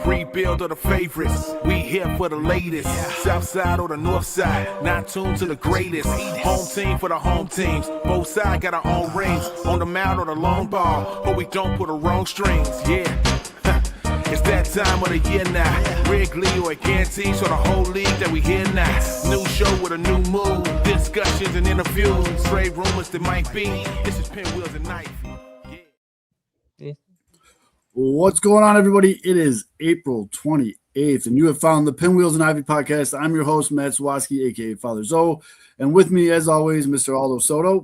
Rebuild of the favorites. We here for the latest. South side or the north side. Not tuned to the greatest. Home team for the home teams. Both sides got our own rings. On the mound or the long ball. But we don't put the wrong strings. Yeah. It's that time of the year now. Wrigley or Gantes or the whole league that we hear now. New show with a new mood. Discussions and interviews. Trade rumors that might be. This is Pinwheels and Knife. Yeah. What's going on, everybody? It is April 28th, and you have found the Pinwheels and Ivy podcast. I'm your host, Matt Swaski, a.k.a. Father Zoe, and with me, as always, Mr. Aldo Soto.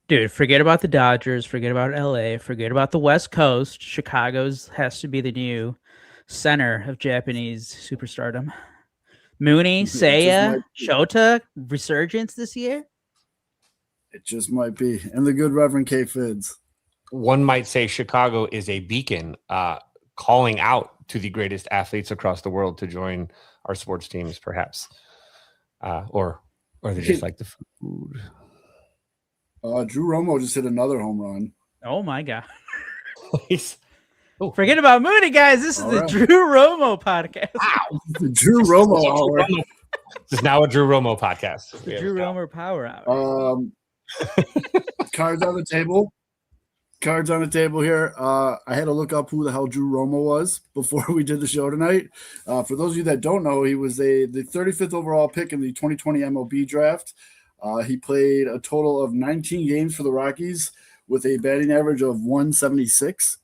Dude, forget about the Dodgers, forget about LA, forget about the West Coast. Chicago's has to be the new center of Japanese superstardom. MUNE, Seiya, Shota, resurgence this year? It just might be. And the good Reverend K. Fids. One might say Chicago is a beacon calling out to the greatest athletes across the world to join our sports teams, perhaps. Or they just like the food. Drew Romo just hit another home run. Oh, my God. Oh. Forget about MUNE, guys. This is the Drew Romo podcast. Wow. The Drew Romo hour. This is now a Drew Romo podcast. The Drew Romo Power Hour. Cards on the table. Cards on the table here. I had to look up who the hell Drew Romo was before we did the show tonight. For those of you that don't know, he was the 35th overall pick in the 2020 MLB draft. He played a total of 19 games for the Rockies with a batting average of 176.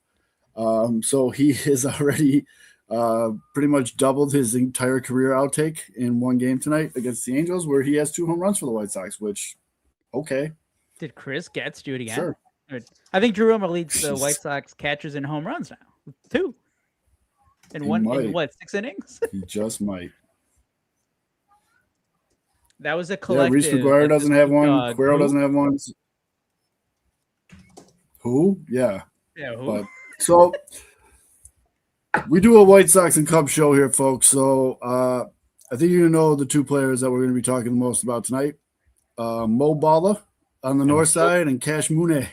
So he has already pretty much doubled his entire career outtake in one game tonight against the Angels, where he has 2 home runs for the White Sox, which, okay. Did Chris Getz do it again? Sure. I think Drew Romo leads the White Sox catchers in home runs now. 2. In what, 6 innings? He just might. That was a collective. Yeah, Reese McGuire doesn't have one. Cuero doesn't have one. Who? Yeah. Yeah, who? But, so we do a White Sox and Cubs show here, folks. So I think you know the 2 players that we're going to be talking the most about tonight. Mo Bala on the north side and Cash MUNE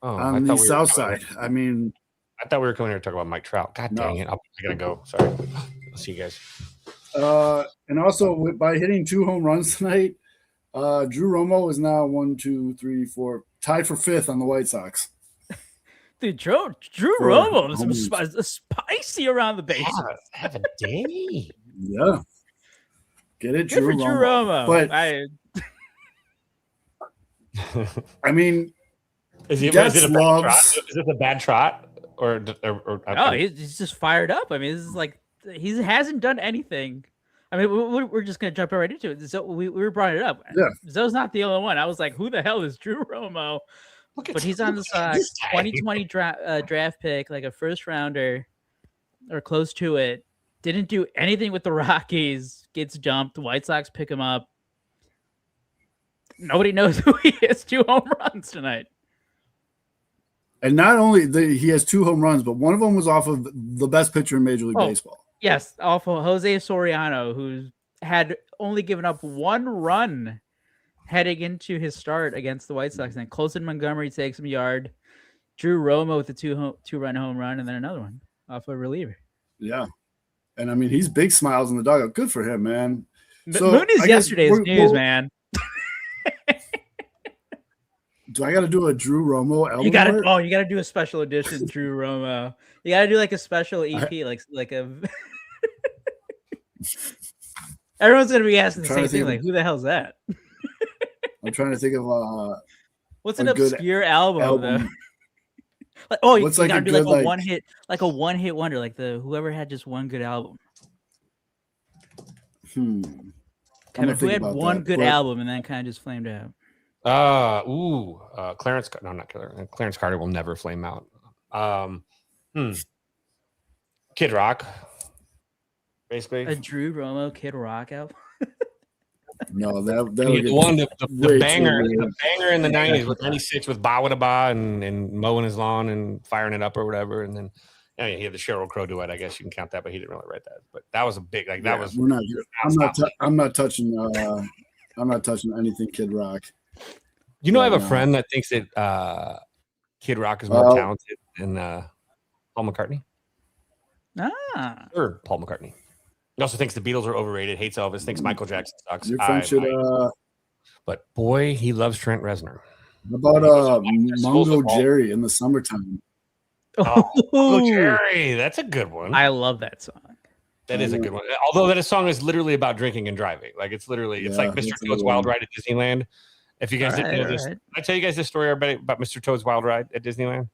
on the south side. I mean, I thought we were coming here to talk about Mike Trout. God dang it. I got to go. Sorry. I'll see you guys. And also by hitting 2 home runs tonight, Drew Romo is now 1, 2, 3, 4 tied for 5th on the White Sox. Dude, Drew Romo is spicy around the bases. Have a day. Yeah. Get it, Good Drew for Drew Romo. Romo. But I mean, is it a bad trot? Is this a bad trot? Or no, he's just fired up. I mean, this is like he hasn't done anything. I mean, we're just gonna jump right into it. So we were brought it up. Yeah, Zoe's not the only one. I was like, who the hell is Drew Romo? But he's on the Sox 2020 draft pick, like a first rounder or close to it. Didn't do anything with the Rockies. Gets dumped. The White Sox pick him up. Nobody knows who he is. 2 home runs tonight. And not only he has 2 home runs, but one of them was off of the best pitcher in Major League Baseball. Yes, off of Jose Soriano, who had only given up 1 run heading into his start against the White Sox. And then Colson Montgomery takes him yard. Drew Romo with a 2-run home run, and then another one off a reliever. Yeah. And I mean, he's big smiles in the dugout. Good for him, man. So MUNE is yesterday's news, man. Do I got to do a Drew Romo album? You got to do a special edition Drew Romo. You got to do like a special EP, like a. Everyone's gonna be asking the same thing, like, who the hell's that? I'm trying to think of what's an obscure album though? Like, you gotta do like a one hit wonder, like whoever had just one good album. Kevin, who had one good album and then kind of just flamed out. Clarence. No, not Clarence. Clarence Carter will never flame out. Kid Rock, basically. A Drew Romo Kid Rock album. No, that the banger in the 90s with 96 with Ba Wada Ba and mowing his lawn and firing it up or whatever, and then he had the Sheryl Crow duet. I guess you can count that, but he didn't really write that. But that was a big that was. I'm not touching. I'm not touching anything Kid Rock. You know, I have a friend that thinks that Kid Rock is more talented than Paul McCartney. Ah, Or Paul McCartney. He also thinks the Beatles are overrated, hates Elvis, thinks Michael Jackson sucks. Your friend should. But boy, he loves Trent Reznor. How about Mungo Jerry in the summertime? Oh, Mungo Jerry, that's a good one. I love that song. That is a good one. Although that song is literally about drinking and driving. Like it's literally, it's like Mr. Toad's Wild Ride at Disneyland. If you guys didn't know this, did I tell you guys this story about Mr. Toad's Wild Ride at Disneyland?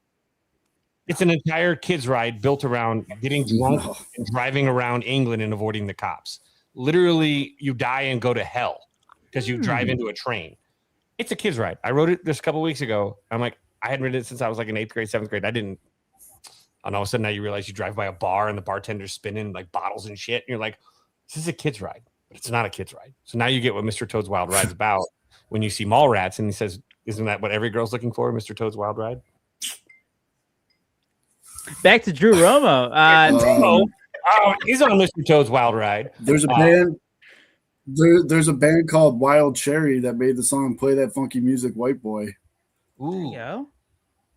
It's an entire kids ride built around getting drunk and driving around England and avoiding the cops. Literally, you die and go to hell because you drive into a train. It's a kids ride. I wrote it just a couple weeks ago. I'm like, I hadn't written it since I was like in 8th grade, 7th grade. I didn't. And all of a sudden now you realize you drive by a bar and the bartender's spinning like bottles and shit. And you're like, this is a kid's ride, but it's not a kid's ride. So now you get what Mr. Toad's Wild Ride's about when you see Mallrats and he says, isn't that what every girl's looking for, Mr. Toad's Wild Ride? Back to Drew Romo. He's on Mr. Toad's Wild Ride. There's a band. There's a band called Wild Cherry that made the song "Play That Funky Music, White Boy." Ooh. Yeah.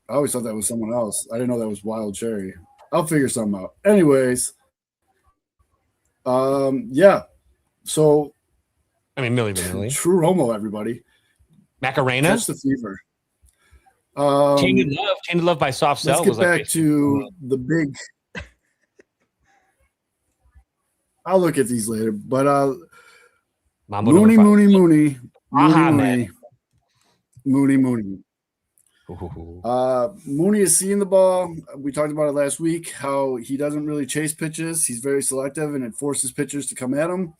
I always thought that was someone else. I didn't know that was Wild Cherry. I'll figure something out. Anyways, yeah. So, I mean, Milli Vanilli. True Romo, everybody. Macarena. Catch the fever. Chained Love by Soft Cell. Let's get back to the big. I'll look at these later, but Mooney. Mooney is seeing the ball. We talked about it last week, how he doesn't really chase pitches. He's very selective, and it forces pitchers to come at him.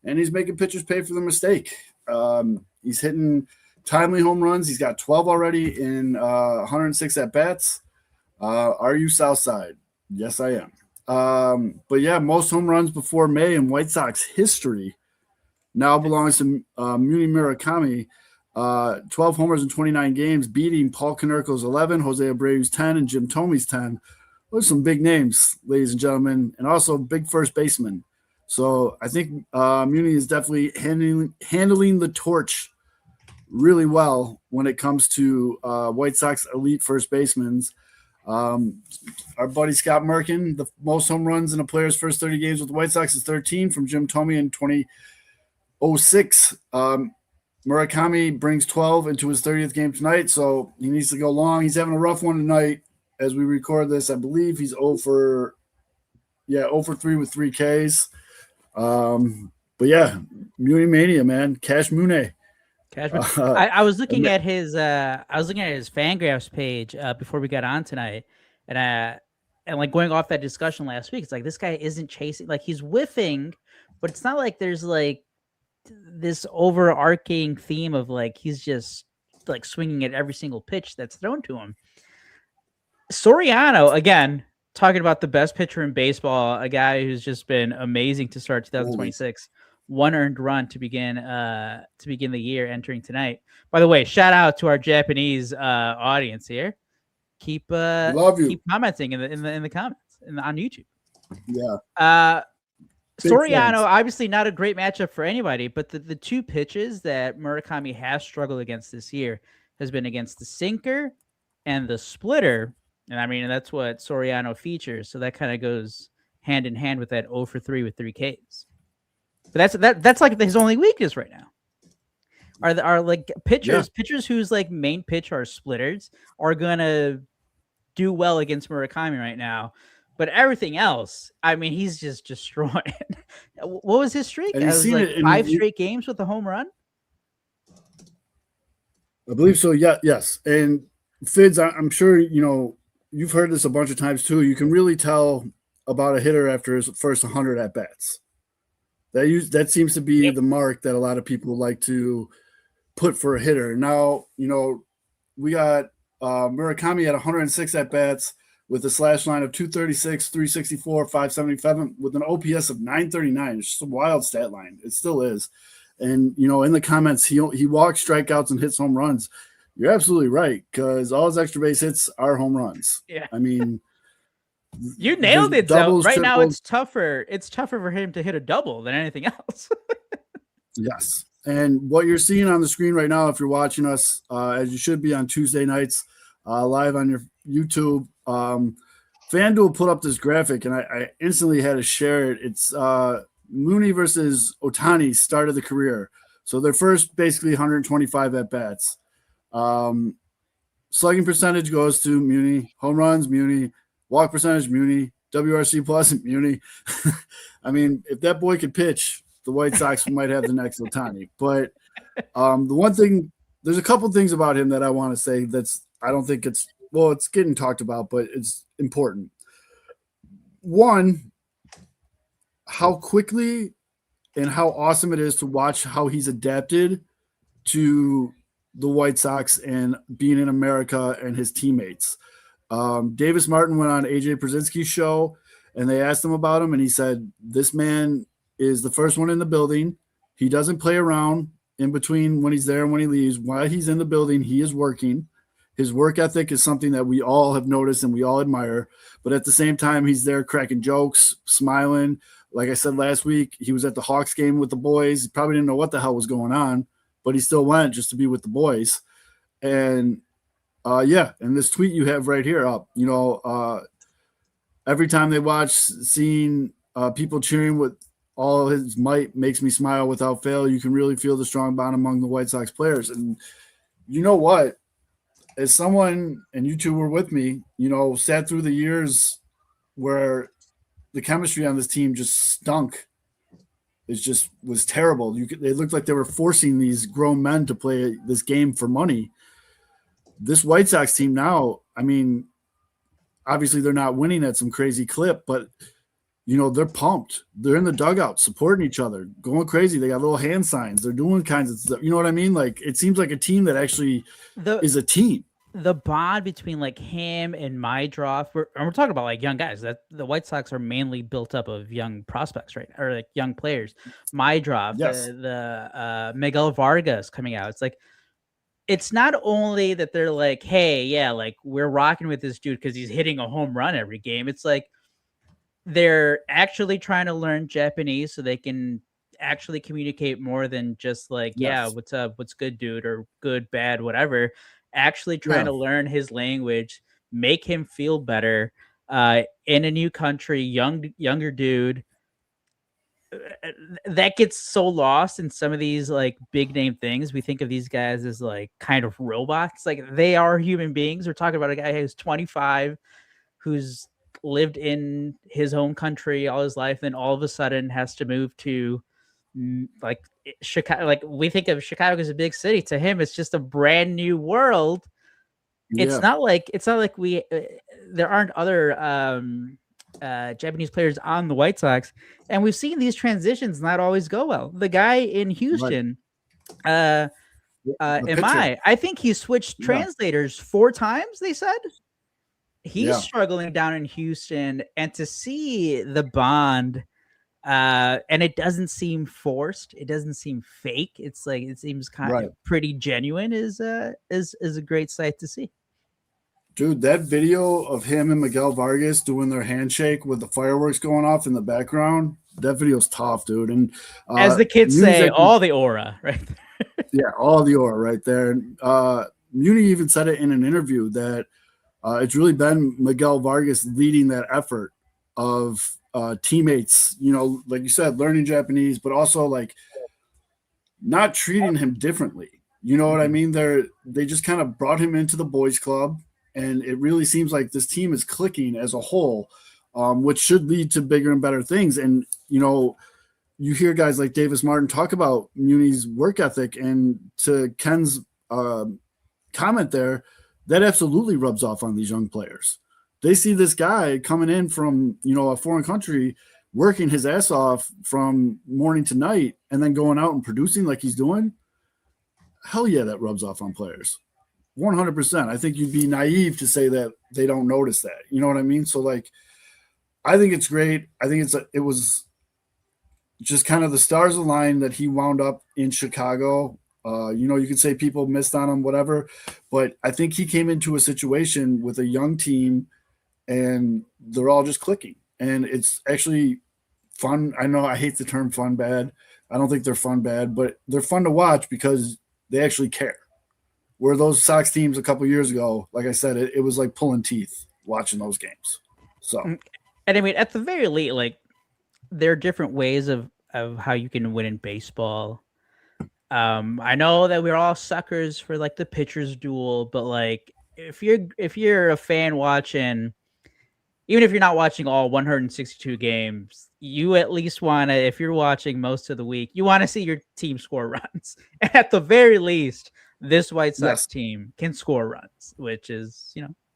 And he's making pitchers pay for their mistake. He's hitting timely home runs. He's got 12 already in 106 at-bats. Are you Southside? Yes, I am. But, yeah, most home runs before May in White Sox history now belongs to MUNE Murakami. 12 homers in 29 games, beating Paul Konerko's 11, Jose Abreu's 10, and Jim Thome's 10. Those are some big names, ladies and gentlemen, and also big first baseman. So I think MUNE is definitely handling the torch really well when it comes to White Sox elite first basemen. Our buddy Scott Merkin, the most home runs in a player's first 30 games with the White Sox is 13 from Jim Thome in 2006. Murakami brings 12 into his 30th game tonight, so he needs to go long. He's having a rough one tonight as we record this. I believe he's 0 for 3 with 3 Ks. But yeah, MUNE Mania, man. Cash MUNE. I was looking at his Fangraphs page before we got on tonight, and like going off that discussion last week, it's like this guy isn't chasing, like he's whiffing, but it's not like there's like this overarching theme of like he's just like swinging at every single pitch that's thrown to him. Soriano, again, talking about the best pitcher in baseball, a guy who's just been amazing to start 2026. 1 earned run to begin the year entering tonight. By the way, shout out to our Japanese audience here. Keep commenting in the comments on YouTube. Yeah. Soriano, obviously not a great matchup for anybody, but the 2 pitches that Murakami has struggled against this year has been against the sinker and the splitter. And I mean, that's what Soriano features. So that kind of goes hand in hand with that 0 for 3 with 3 Ks. But that's like his only weakness right now. Are like pitchers whose like main pitch are splitters are gonna do well against Murakami right now. But everything else, I mean, he's just destroying. What was his streak? It was like 5 straight games with a home run. I believe so. Yeah, yes. And Fids, I'm sure you've heard this a bunch of times too. You can really tell about a hitter after his first 100 at bats. That seems to be the mark that a lot of people like to put for a hitter. Now, we got Murakami at 106 at bats with a slash line of 236, 364, 577 with an OPS of 939. It's just a wild stat line. It still is. And, in the comments, he walks strikeouts and hits home runs. You're absolutely right, because all his extra base hits are home runs. Yeah. I mean, you nailed it, though. Right now, it's tougher. It's tougher for him to hit a double than anything else. Yes. And what you're seeing on the screen right now, if you're watching us, as you should be on Tuesday nights, live on your YouTube, FanDuel put up this graphic, and I instantly had to share it. It's MUNE versus Ohtani start of the career. So their first basically 125 at bats. Slugging percentage goes to MUNE, home runs MUNE, walk percentage MUNE, WRC plus MUNE. I mean, if that boy could pitch, the White Sox might have the next Ohtani. But the one thing, there's a couple things about him that I want to say I don't think it's getting talked about, but it's important. One, how quickly and how awesome it is to watch how he's adapted to the White Sox and being in America and his teammates. Davis Martin went on AJ Przinsky's show, and they asked him about him, and he said, this man is the first one in the building. He doesn't play around in between when he's there and when he leaves. While he's in the building, he is working. His work ethic is something that we all have noticed and we all admire. But at the same time, he's there cracking jokes, smiling. Like I said last week, he was at the Hawks game with the boys. He probably didn't know what the hell was going on, but he still went just to be with the boys. And and this tweet you have right here up, every time they watch, seeing people cheering with all his might makes me smile without fail. You can really feel the strong bond among the White Sox players. And you know what? As someone, and you two were with me, sat through the years where the chemistry on this team just stunk. It just was terrible. They looked like they were forcing these grown men to play this game for money. This White Sox team now, I mean, obviously they're not winning at some crazy clip, but they're pumped. They're in the dugout supporting each other, going crazy. They got little hand signs. They're doing kinds of stuff. You know what I mean? Like, it seems like a team that actually is a team. The bond between like him and Mydroff, we're talking about like young guys. That the White Sox are mainly built up of young prospects, right? Or like young players. Mydroff, yes. the Miguel Vargas coming out. It's like, it's not only that they're like, hey, yeah, like we're rocking with this dude because he's hitting a home run every game. It's like they're actually trying to learn Japanese so they can actually communicate more than just like, yeah, what's up, what's good, dude, or good, bad, whatever. Actually trying to learn his language, make him feel better in a new country, younger dude. That gets so lost in some of these like big name things. We think of these guys as like kind of robots. Like, they are human beings. We're talking about a guy who's 25, who's lived in his home country all his life, then all of a sudden has to move to like Chicago. Like, we think of Chicago as a big city. To him, it's just a brand new world. It's not like we there aren't other Japanese players on the White Sox, and we've seen these transitions not always go well. The guy in Houston, I think he switched translators 4 times. They said he's struggling down in Houston, and to see the bond, and it doesn't seem forced, it doesn't seem fake. It's like, it seems kind of pretty genuine. Is a great sight to see. Dude, that video of him and Miguel Vargas doing their handshake with the fireworks going off in the background, that video's tough, dude. And as the kids say, all the aura, right? Yeah, all the aura right there. MUNE even said it in an interview that it's really been Miguel Vargas leading that effort of teammates, like you said, learning Japanese, but also like not treating him differently. You know what I mean? They just kind of brought him into the boys club. And it really seems like this team is clicking as a whole, which should lead to bigger and better things. And, you hear guys like Davis Martin talk about MUNE's work ethic. And to Ken's comment there, that absolutely rubs off on these young players. They see this guy coming in from, a foreign country, working his ass off from morning to night, and then going out and producing like he's doing. Hell yeah, that rubs off on players. 100%. I think you'd be naive to say that they don't notice that. You know what I mean? So, like, I think it's great. I think it was just kind of the stars aligned that he wound up in Chicago. You could say people missed on him, whatever, but I think he came into a situation with a young team, and they're all just clicking. And it's actually fun. I know I hate the term fun bad. I don't think they're fun bad, but they're fun to watch because they actually care. Where those Sox teams a couple years ago, like I said, it was like pulling teeth watching those games. So, and I mean, at the very least, like there are different ways of how you can win in baseball. I know that we're all suckers for like the pitcher's duel, but like if you're a fan watching, even if you're not watching all 162 games, you at least want to, if you're watching most of the week, you want to see your team score runs. And at the very least, this White Sox team can score runs, which is,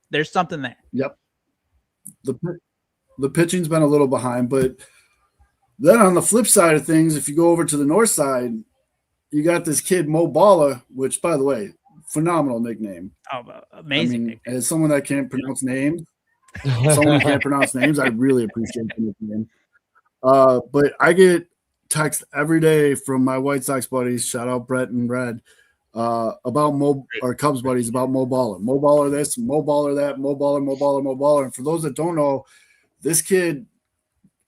there's something there. Yep. The pitching's been a little behind, but then on the flip side of things, if you go over to the north side, you got this kid Mo Balla, which, by the way, phenomenal nickname. Oh, amazing! Nickname. As someone that can't pronounce names, I really appreciate the nickname. But I get text every day from my White Sox buddies. Shout out Brett and Red. About our Cubs buddies about Mo Balla. Mo Balla this, Mo Balla that, Mo Balla. And for those that don't know, this kid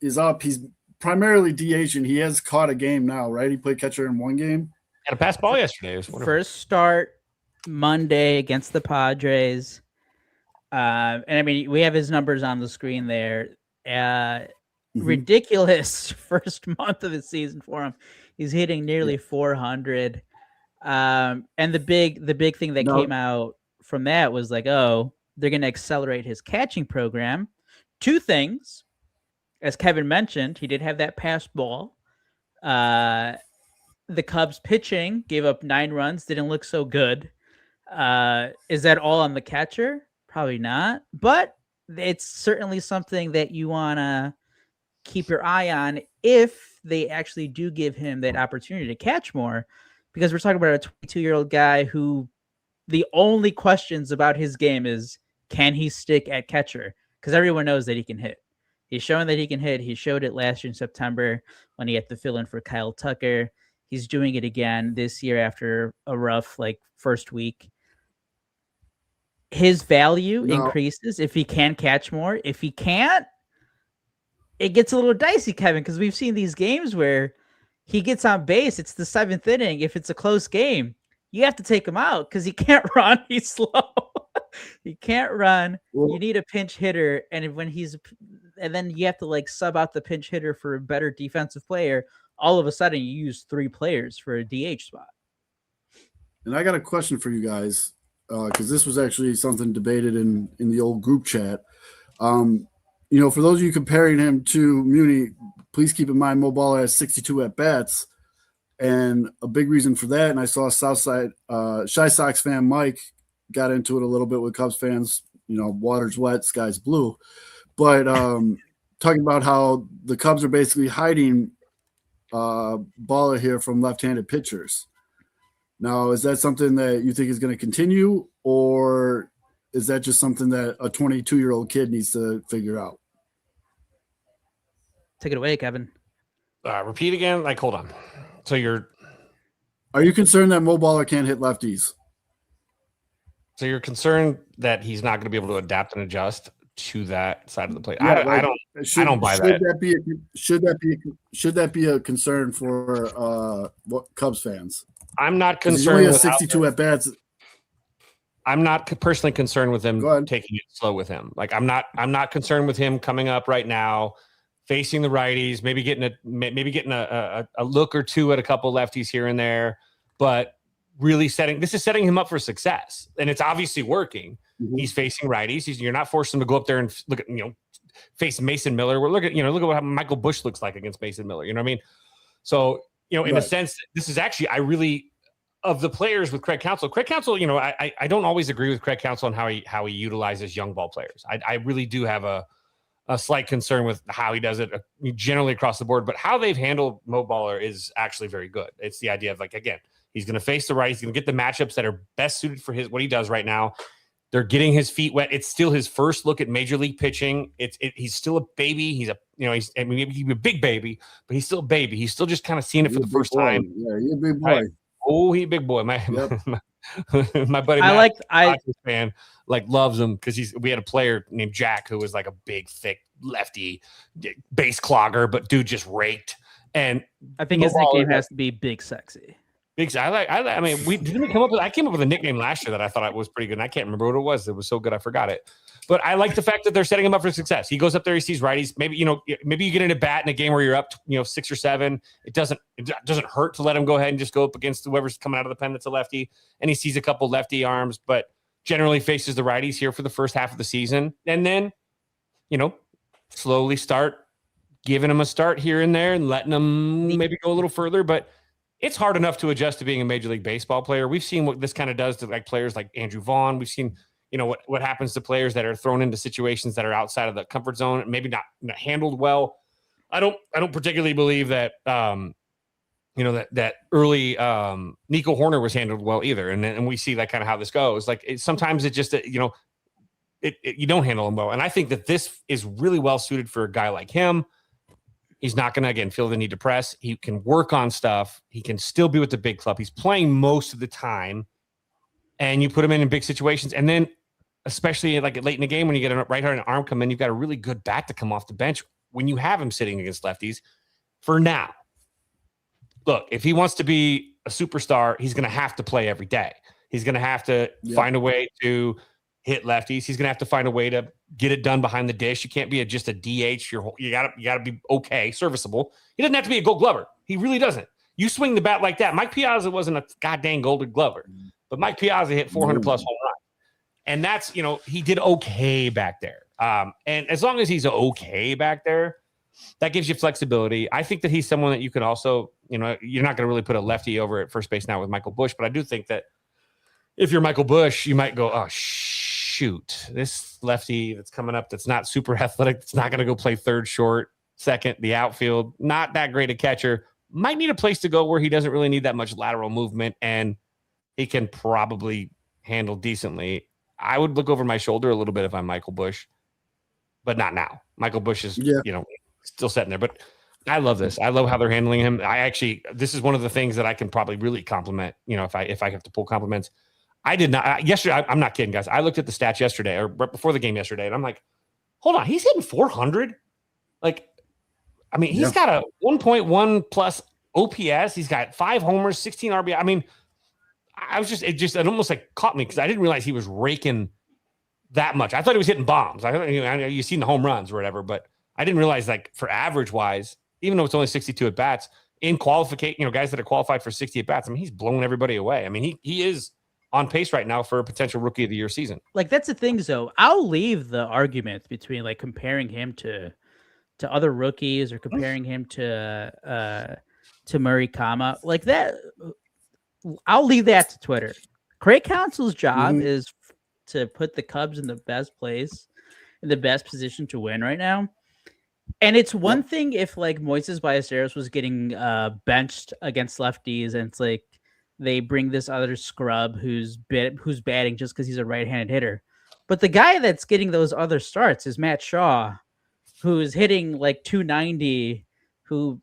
is up. He's primarily DH, and he has caught a game now, right? He played catcher in one game. Had a pass ball yesterday. First start Monday against the Padres. And I mean, we have his numbers on the screen there. Ridiculous first month of the season for him. He's hitting nearly 400. And the big thing that came out from that was like, oh, they're going to accelerate his catching program. Two things. As Kevin mentioned, he did have that pass ball. The Cubs pitching gave up 9 runs, didn't look so good. Is that all on the catcher? Probably not. But it's certainly something that you want to keep your eye on if they actually do give him that opportunity to catch more. Because we're talking about a 22-year-old guy who the only questions about his game is, can he stick at catcher? Because everyone knows that he can hit. He's showing that he can hit. He showed it last year in September when he had to fill in for Kyle Tucker. He's doing it again this year after a rough first week. His value increases if he can catch more. If he can't, it gets a little dicey, Kevin, because we've seen these games where he gets on base. It's the 7th inning. If it's a close game, you have to take him out because he can't run. He's slow. He can't run. You need a pinch hitter, and then you have to sub out the pinch hitter for a better defensive player. All of a sudden, you use 3 players for a DH spot. And I got a question for you guys because this was actually something debated in the old group chat. For those of you comparing him to MUNE, please keep in mind Mo Balla has 62 at bats, and a big reason for that. And I saw Southside Shy Sox fan Mike got into it a little bit with Cubs fans. Water's wet, sky's blue. But talking about how the Cubs are basically hiding Balla here from left-handed pitchers. Now, is that something that you think is going to continue, or is that just something that a 22-year-old kid needs to figure out? Take it away, Kevin. Repeat again. Hold on. So are you concerned that Mo Balla can't hit lefties? So you're concerned that he's not going to be able to adapt and adjust to that side of the plate. Yeah, I don't buy that. Should that be a concern for Cubs fans? I'm not concerned. He's only has 62 at bats. I'm not personally concerned with him taking it slow with him. I'm not concerned with him coming up right now, facing the righties, maybe getting a look or two at a couple lefties here and there, but really setting him up for success, and it's obviously working. Mm-hmm. He's facing righties. You're not forcing him to go up there and look at face Mason Miller. Look at what Michael Busch looks like against Mason Miller. You know what I mean? So in a sense, this is actually of the players with Craig Counsell. Craig Counsell, I don't always agree with Craig Counsell on how he utilizes young ball players. I really do have a slight concern with how he does it generally across the board, but how they've handled Mo Balla is actually very good. It's the idea of again, he's going to face the right. He's going to get the matchups that are best suited for what he does right now. They're getting his feet wet. It's still his first look at major league pitching. He's still a baby. He's maybe he's a big baby, but he's still a baby. He's still just kind of seeing it for the first time. Yeah, he's a big boy. He's a big boy. My buddy, fan loves him because we had a player named Jack who was a big, thick lefty base clogger, but dude just raked. And I think his nickname has to be Big Sexy. Big. I mean, I came up with a nickname last year that I thought was pretty good. And I can't remember what it was. It was so good I forgot it. But I like the fact that they're setting him up for success. He goes up there, he sees righties. Maybe you get in a bat in a game where you're up, 6 or 7. It doesn't hurt to let him go ahead and just go up against whoever's coming out of the pen that's a lefty. And he sees a couple lefty arms, but generally faces the righties here for the first half of the season, and then slowly start giving him a start here and there and letting him maybe go a little further. But it's hard enough to adjust to being a Major League Baseball player. We've seen what this kind of does to like players like Andrew Vaughn. We've seen, what happens to players that are thrown into situations that are outside of the comfort zone, maybe not handled well. I don't particularly believe that, that early Nico Horner was handled well either. And we see that kind of how this goes. Like sometimes it just, you don't handle him well. And I think that this is really well suited for a guy like him. He's not going to, again, feel the need to press. He can work on stuff. He can still be with the big club. He's playing most of the time. And you put him in big situations. And then, especially like late in the game when you get a right-handed arm come in, you've got a really good bat to come off the bench when you have him sitting against lefties for now. Look, if he wants to be a superstar, he's going to have to play every day. He's going to have to find a way to hit lefties. He's going to have to find a way to get it done behind the dish. You can't be just a DH. You gotta be okay, serviceable. He doesn't have to be a Gold Glover. He really doesn't. You swing the bat like that. Mike Piazza wasn't a goddamn Golden Glover, but Mike Piazza hit 400 plus home runs, and that's he did okay back there. And as long as he's okay back there, that gives you flexibility. I think that he's someone that you can also, you're not going to really put a lefty over at first base now with Michael Busch, but I do think that if you're Michael Busch, you might go, oh, shoot, this lefty that's coming up that's not super athletic, that's not going to go play third, short, second, the outfield, not that great a catcher, might need a place to go where he doesn't really need that much lateral movement, and he can probably handle decently. I would look over my shoulder a little bit if I'm Michael Busch, but not now. Michael Busch is, still sitting there. But I love this. I love how they're handling him. This is one of the things that I can probably really compliment, if I have to pull compliments. I did not yesterday. I'm not kidding, guys. I looked at the stats yesterday or right before the game yesterday, and I'm like, hold on, he's hitting 400. Like, I mean, he's got a 1.1 plus OPS. He's got 5 homers, 16 RBI. I mean, it almost like caught me because I didn't realize he was raking that much. I thought he was hitting bombs. I thought, you've seen the home runs or whatever, but I didn't realize, like, for average wise, even though it's only 62 at bats in qualification, guys that are qualified for 60 at bats, I mean, he's blowing everybody away. I mean, he is on pace right now for a potential rookie of the year season. Like, that's the thing, though. I'll leave the argument between like comparing him to other rookies or comparing him to Murakami like that. I'll leave that to Twitter. Craig Counsell's job is to put the Cubs in the best place, in the best position to win right now. And it's one thing if like Moises Ballesteros was getting benched against lefties, and it's like they bring this other scrub who's batting just because he's a right-handed hitter. But the guy that's getting those other starts is Matt Shaw, who's hitting like 290, who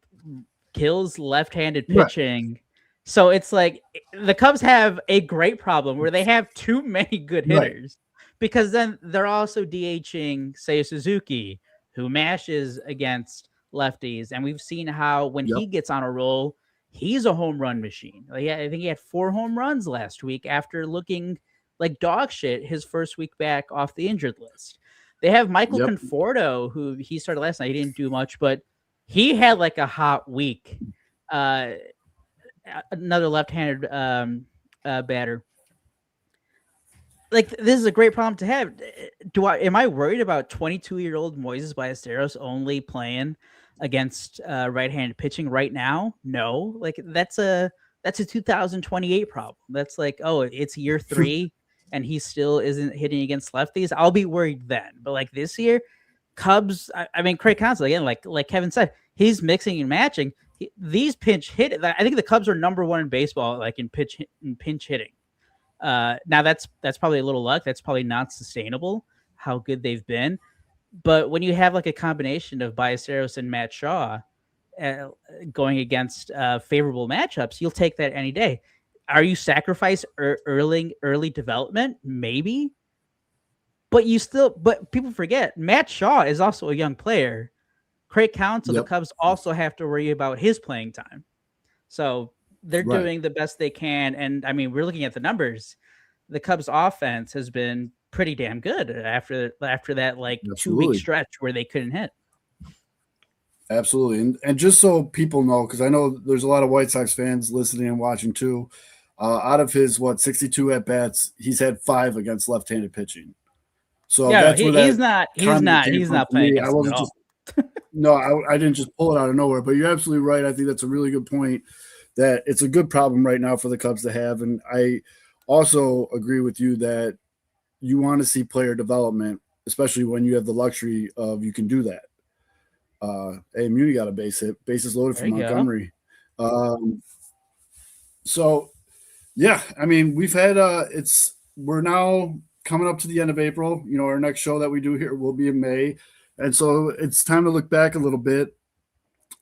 kills left-handed pitching. Right. So it's like the Cubs have a great problem where they have too many good hitters, because then they're also DHing Seiya Suzuki, who mashes against lefties. And we've seen how when he gets on a roll, he's a home run machine. Like, I think he had 4 home runs last week after looking like dog shit his first week back off the injured list. They have Michael Conforto, who he started last night. He didn't do much, but he had like a hot week. Another left-handed batter. Like, this is a great problem to have. Am I worried about 22-year-old Moises Ballesteros only playing against right-handed pitching right now? No. Like, that's a 2028 problem. That's like, oh, it's year 3 and he still isn't hitting against lefties. I'll be worried then. But like this year, Cubs, I mean, Craig Counsell, again, like Kevin said, he's mixing and matching. These pinch hit. I think the Cubs are number 1 in baseball, like in pinch hitting. Now that's probably a little luck. That's probably not sustainable how good they've been. But when you have like a combination of Ballesteros and Matt Shaw going against favorable matchups, you'll take that any day. Are you sacrifice early development? Maybe. But people forget Matt Shaw is also a young player. Craig Counsell, the Cubs also have to worry about his playing time. So they're Right. doing the best they can. And I mean, we're looking at the numbers. The Cubs offense has been pretty damn good after that like 2 week stretch where they couldn't hit. Absolutely. And just so people know, because I know there's a lot of White Sox fans listening and watching too, out of his 62 at bats, he's had 5 against left-handed pitching. So that's where he's not playing. I wasn't just no, I didn't just pull it out of nowhere, but you're absolutely right. I think that's a really good point, that it's a good problem right now for the Cubs to have. And I also agree with you that you want to see player development, especially when you have the luxury of you can do that. Hey, MUNE got a base hit, bases loaded for Montgomery. So yeah, I mean, we've had we're now coming up to the end of April. You know, our next show that we do here will be in May. And so it's time to look back a little bit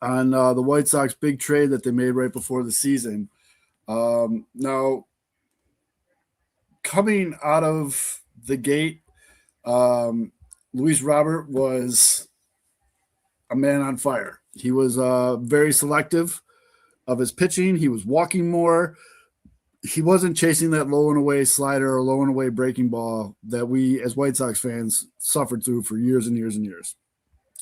on the White Sox big trade that they made right before the season. Now, coming out of the gate, Luis Robert was a man on fire. He was very selective of his pitching. He was walking more. He wasn't chasing that low and away slider or low and away breaking ball that we as White Sox fans suffered through for years and years and years.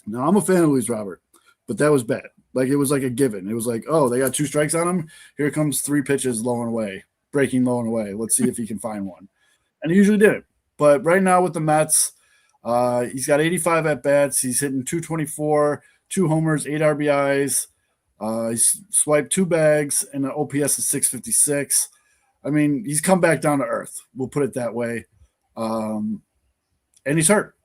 Now, I'm a fan of Luis Robert, but that was bad. Like, it was like a given. It was like, oh, they got 2 strikes on him. Here comes 3 pitches low and away, breaking low and away. Let's see if he can find one. And he usually did. But right now with the Mets, he's got 85 at-bats. He's hitting 224, 2 homers, 8 RBIs. He's swiped 2 bags and an OPS of 656. I mean, he's come back down to earth. We'll put it that way. And he's hurt.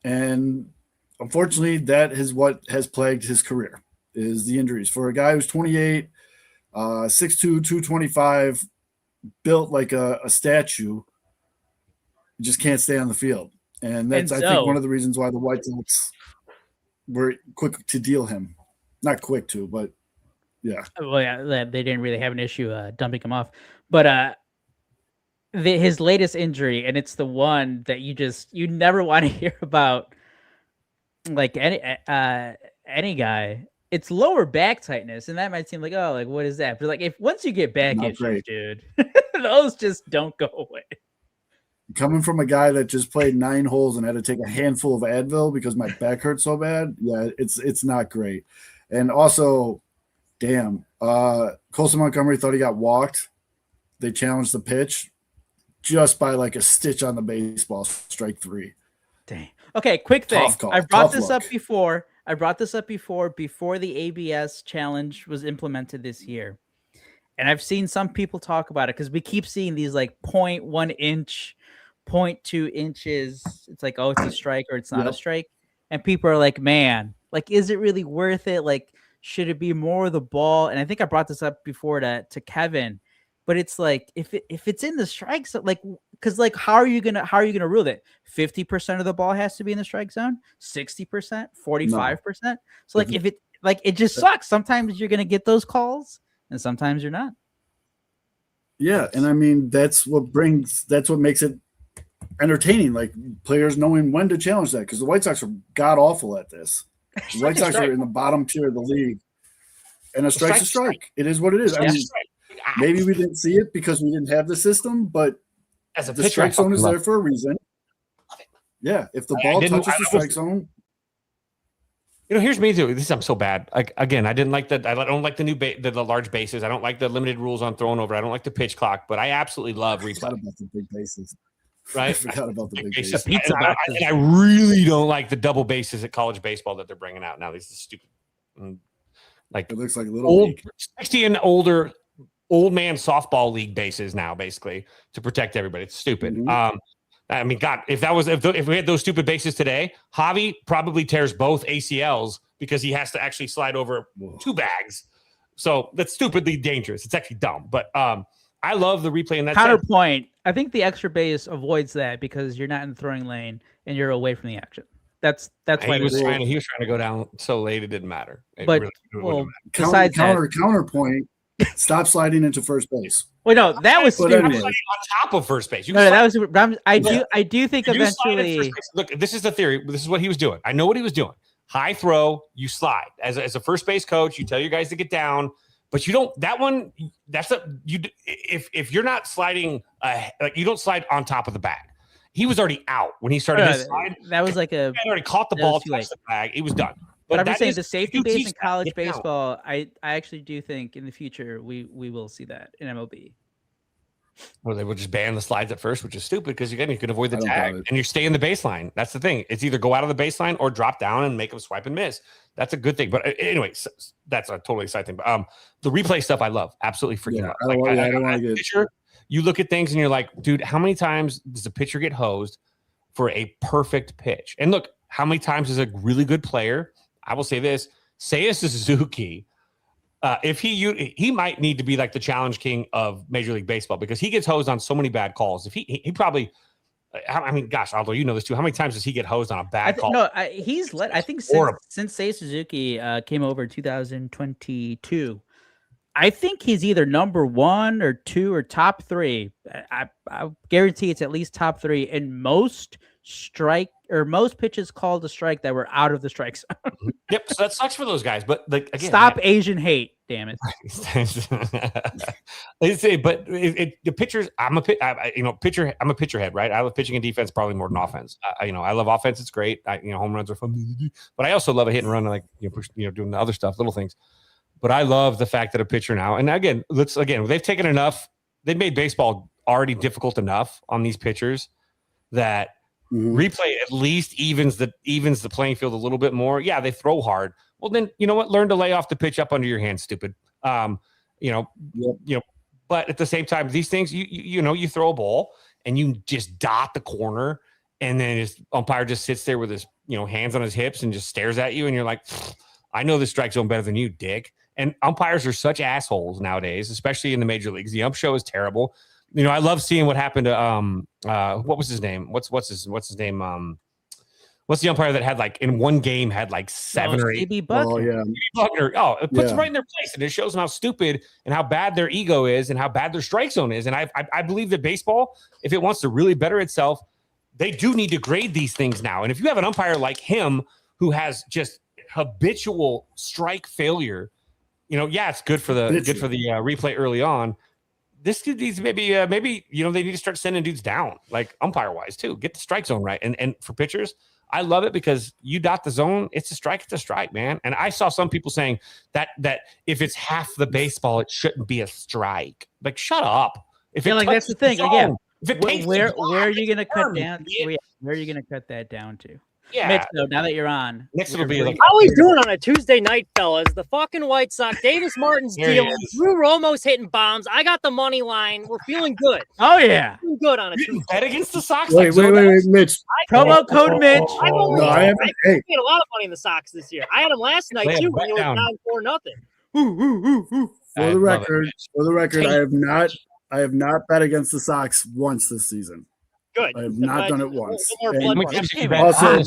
And unfortunately, that is what has plagued his career, is the injuries. For a guy who's 28, 6'2", 225, built like a statue, he just can't stay on the field. And that's, I think, one of the reasons why the White Sox were quick to deal him. Not quick to, but yeah. Well, yeah, they didn't really have an issue dumping him off. But his latest injury, and it's the one that you never want to hear about, like any guy. It's lower back tightness, and that might seem like, oh, like what is that? But like, if once you get back issues, dude, those just don't go away. Coming from a guy that just played 9 holes and had to take a handful of Advil because my back hurt so bad, yeah, it's not great. And also, damn, Colson Montgomery thought he got walked. They challenged the pitch just by like a stitch on the baseball, strike 3. Dang. Okay, quick thing. Tough call. I brought Tough this luck. up before. I brought this up before the ABS challenge was implemented this year. And I've seen some people talk about it because we keep seeing these like 0.1 inch, 0.2 inches. It's like, oh, it's a strike or it's not a strike. And people are like, man, like, is it really worth it? Like, should it be more of the ball? And I think I brought this up before to Kevin, but it's like, if it's in the strike zone, like, because like, how are you gonna rule that 50% of the ball has to be in the strike zone, 60%, 45%? So like, if it just sucks. Sometimes you're gonna get those calls, and sometimes you're not. Yeah, and I mean that's what makes it entertaining. Like players knowing when to challenge that, because the White Sox are god awful at this. The White Sox are in the bottom tier of the league, and a strike's a strike. It is what it is. I mean, maybe we didn't see it because we didn't have the system, but as a the pitcher, strike zone is there for a reason. Yeah, if the ball touches the strike zone. You know, here's me too. I'm so bad. Like again, I don't like the the large bases. I don't like the limited rules on throwing over. I don't like the pitch clock, but I absolutely love replay. I forgot about the big bases. Right? I forgot about the big bases. And I really don't like the double bases at college baseball that they're bringing out now. These are stupid. Like it looks like a little old, league. 60 and older, old man softball league bases now, basically to protect everybody. It's stupid. Mm-hmm. I mean, God, if we had those stupid bases today, Javi probably tears both ACLs because he has to actually slide over 2 bags. So that's stupidly dangerous. It's actually dumb. But I love the replay in that counterpoint. I think the extra base avoids that because you're not in the throwing lane and you're away from the action. That's why he was trying to go down so late it didn't matter. Counterpoint. Stop sliding into first base. Well, no, that was stupid. Anyway. On top of first base. I do think eventually. Look, this is the theory. This is what he was doing. I know what he was doing. High throw, you slide. As a first base coach, you tell your guys to get down. But you don't. That one. That's a you. If you're not sliding, like you don't slide on top of the bag. He was already out when he started his slide. That was like a. He had already caught the ball, touched the bag. He was done. But I'm just saying the safety base in college baseball. I actually do think in the future we will see that in MLB. Well, they would just ban the slides at first, which is stupid because again, you can avoid the tag and you stay in the baseline. That's the thing. It's either go out of the baseline or drop down and make them swipe and miss. That's a good thing. But anyway, that's a totally exciting thing. But the replay stuff I love. Absolutely freaking love. I don't want to get. You look at things and you're like, dude, how many times does a pitcher get hosed for a perfect pitch? And look, how many times is a really good player? I will say this: Seiya Suzuki. If he might need to be like the challenge king of Major League Baseball because he gets hosed on so many bad calls. If he probably, I mean, gosh, Aldo, you know this too. How many times does he get hosed on a bad call? No, he's let. I think since Seiya Suzuki came over in 2022, I think he's either number 1 or 2 or top 3. I guarantee it's at least top 3 in most pitches called a strike that were out of the strike zone. Yep, so that sucks for those guys. But like, again, stop Asian hate, damn it. They say, but the pitchers. I'm a pitcher head, right? I love pitching and defense probably more than offense. I love offense. It's great. Home runs are fun, but I also love a hit and run, like doing the other stuff, little things. But I love the fact that a pitcher now, and again, they've taken enough. They've made baseball already difficult enough on these pitchers that. Replay at least evens the playing field a little bit more. Yeah, they throw hard. Well, then you know what? Learn to lay off the pitch up under your hand, stupid. But at the same time, these things you throw a ball and you just dot the corner, and then his umpire just sits there with his hands on his hips and just stares at you, and you're like, I know the strike zone better than you, dick. And umpires are such assholes nowadays, especially in the major leagues. The ump show is terrible. I love seeing what happened to what was his name? What's his name? What's the umpire that had like in one game had like 7 or 8? AB Buckner. Oh yeah. Buckner. Oh, it puts them right in their place, and it shows them how stupid and how bad their ego is and how bad their strike zone is. And I believe that baseball, if it wants to really better itself, they do need to grade these things now. And if you have an umpire like him who has just habitual strike failure, it's good for the replay early on. This could maybe they need to start sending dudes down, like umpire wise too. Get the strike zone right. And for pitchers, I love it because you dot the zone, it's a strike, man. And I saw some people saying that if it's half the baseball, it shouldn't be a strike. Like, shut up. If that's the thing. Again, where are you gonna cut down? Where are you gonna cut that down to? Yeah. Mitch, though, now that you're on. Next it'll be like, how are we doing on a Tuesday night, fellas? The fucking White Sox, Davis Martin's dealing. Drew Romo's hitting bombs. I got the money line. We're feeling good. Oh, yeah. Feeling good on a Tuesday. Bet against the Sox. Wait, Mitch. Promo code Mitch. I made a lot of money in the Sox this year. I had them last night, too, when it was down 4-0. For the record, I have not bet against the Sox once this season. Good. I have not done it once. Also,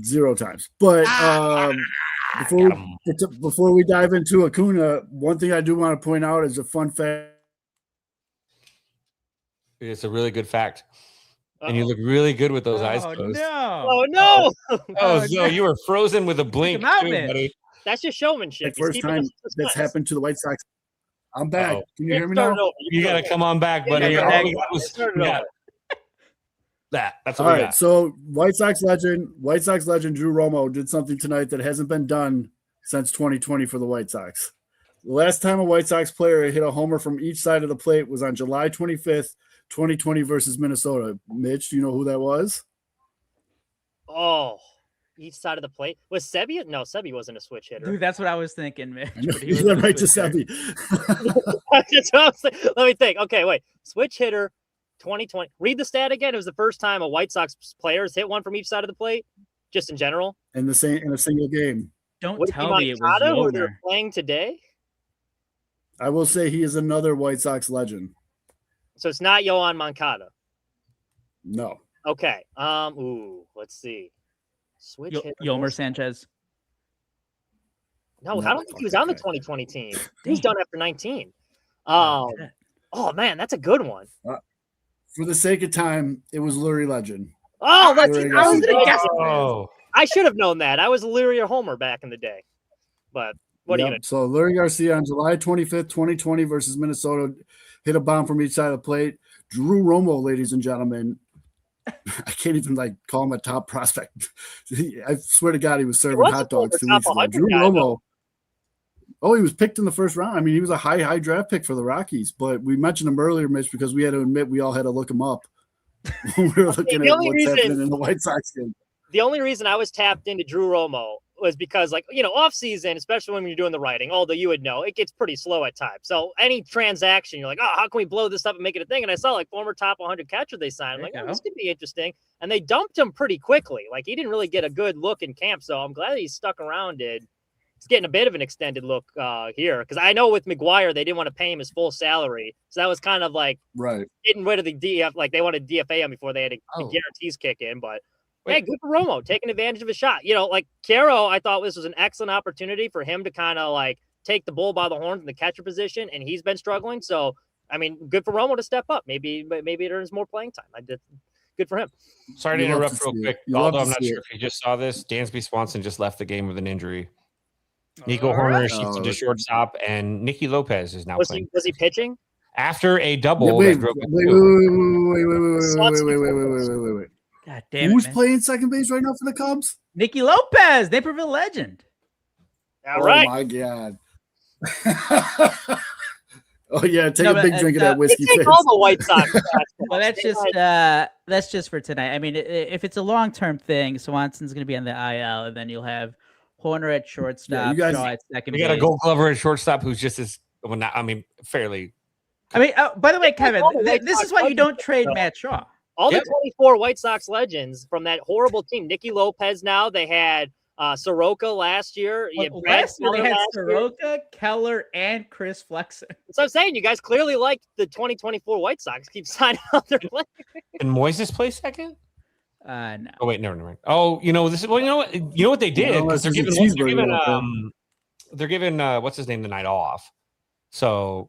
zero times. But before we dive into Acuna, one thing I do want to point out is a fun fact. It's a really good fact. And you look really good with those eyes closed. No. Oh, no. Oh, so you were frozen with a blink. Buddy. That's just showmanship. The first time that's happened to the White Sox. I'm back. Can you hear me now? You got to come on back, buddy. That's all right. So White Sox legend Drew Romo did something tonight that hasn't been done since 2020 for the White Sox. The last time a White Sox player hit a homer from each side of the plate was on July 25th, 2020 versus Minnesota. Mitch, do you know who that was? Oh, each side of the plate. Was Sebi? No, Sebi wasn't a switch hitter. Dude, that's what I was thinking, Mitch. He went right to Sebi. Let me think. Okay, wait. Switch hitter, 2020. Read the stat again. It was the first time a White Sox players hit one from each side of the plate, just in general. In a single game. Don't tell me it was Munetaka, who they're playing today. I will say he is another White Sox legend. So it's not Yohan Moncada. No. Okay. Let's see. Switch hitter. Yomer Sanchez. No, I don't think he was on the 2020 team. He's done after 19. Oh man, that's a good one. For the sake of time, it was Lurie Legend. Oh, I was gonna guess. Oh. I should have known that. I was a Leary or Homer back in the day. But What are you gonna So Leury Garcia on July 25th, 2020 versus Minnesota hit a bomb from each side of the plate. Drew Romo, ladies and gentlemen. I can't even call him a top prospect. I swear to God, he was serving hot dogs 2 weeks ago. Drew Romo. Oh, he was picked in the first round. I mean, he was a high draft pick for the Rockies, but we mentioned him earlier, Mitch, because we had to admit we all had to look him up when we were looking at what's happening in the White Sox game. The only reason I was tapped into Drew Romo was because, off season, especially when you're doing the writing, although you would know, it gets pretty slow at times. So any transaction, you're like, oh, how can we blow this up and make it a thing? And I saw former top 100 catcher they signed. I'm like, oh, this could be interesting. And they dumped him pretty quickly. He didn't really get a good look in camp. So I'm glad he's stuck around. He's getting a bit of an extended look here. Because I know with McGuire, they didn't want to pay him his full salary. So that was kind of getting rid of the DF. They wanted DFA him before they had the guarantees kick in. But hey, good for Romo, taking advantage of a shot. Caro, I thought this was an excellent opportunity for him to kind of take the bull by the horns in the catcher position, and he's been struggling. So, I mean, good for Romo to step up. Maybe it earns more playing time. Good for him. Sorry to interrupt real quick. Although I'm not sure if you just saw this, Dansby Swanson just left the game with an injury. Nico Horner shifts into shortstop, and Nicky Lopez is now playing. Was he pitching? After a double. Wait. God damn Who's it, playing second base right now for the Cubs? Nicky Lopez, Naperville legend. All right. Oh my God. Oh yeah, take a big drink of that whiskey. Take all the White Sox. Well, that's just for tonight. I mean, if it's a long-term thing, Swanson's going to be on the IL, and then you'll have Horner at shortstop, Shaw at second base. We got a Gold Glover at shortstop who's just as fairly. I mean, by the way, Kevin, this is why you don't trade Matt Shaw. All the 24 White Sox legends from that horrible team. Nicky Lopez now. They had Soroka last year. Last year they had Soroka, Keller, and Chris Flexen. So I'm saying you guys clearly like the 2024 White Sox. Keep signing out their players. Can Moises play second? No. Oh wait, never mind. Oh, this is you know what they did because they're giving what's his name the night off. So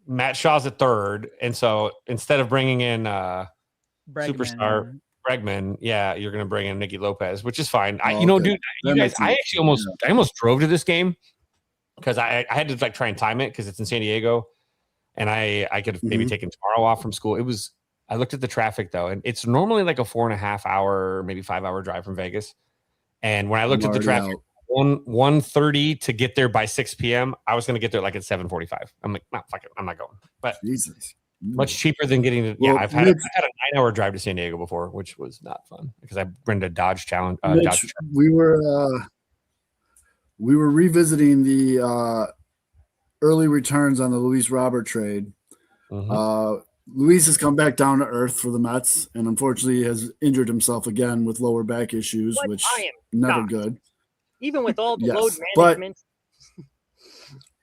Matt Shaw's at third, and so instead of bringing in superstar Bregman, you're going to bring in Nicky Lopez, which is fine. I almost drove to this game because I had to try and time it because it's in San Diego, and I could have maybe taken tomorrow off from school. I looked at the traffic though, and it's normally like a 4.5 hour, maybe 5 hour drive from Vegas. And when I looked at the traffic, 1:30 to get there by 6 p.m. I was going to get there at 7:45. I'm like, no, fuck it, I'm not going. But Jesus. Much cheaper than getting to. Well, I've had a 9-hour drive to San Diego before, which was not fun because I rented a Dodge Challenge. We were revisiting the early returns on the Luis Robert trade. Luis has come back down to earth for the Mets, and unfortunately has injured himself again with lower back issues, which never good. Even with all the load management.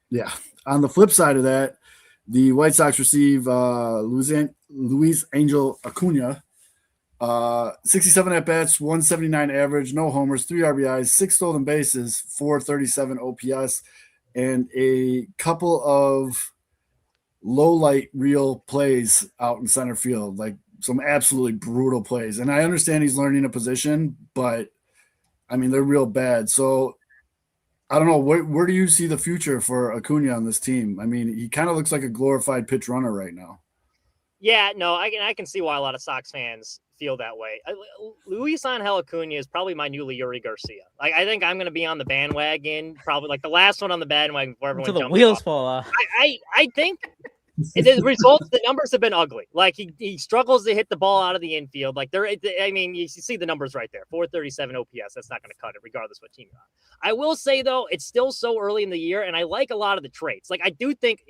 But, on the flip side of that, the White Sox receive Luis Angel Acuna, 67 at-bats, 179 average, no homers, 3 RBIs, 6 stolen bases, 437 OPS, and a couple of low-light real plays out in center field, some absolutely brutal plays. And I understand he's learning a position, but, I mean, they're real bad. So, I don't know. Where do you see the future for Acuna on this team? I mean, he kind of looks like a glorified pitch runner right now. Yeah, no, I can see why a lot of Sox fans feel that way. Luis Angel Acuna is probably my new Yuri Garcia. I think I'm going to be on the bandwagon, probably the last one on the bandwagon before everyone until the wheels fall off. I think the results, the numbers have been ugly. He struggles to hit the ball out of the infield. You see the numbers right there. 437 OPS. That's not going to cut it, regardless what team you're on. I will say though, it's still so early in the year, and I like a lot of the traits. I don't think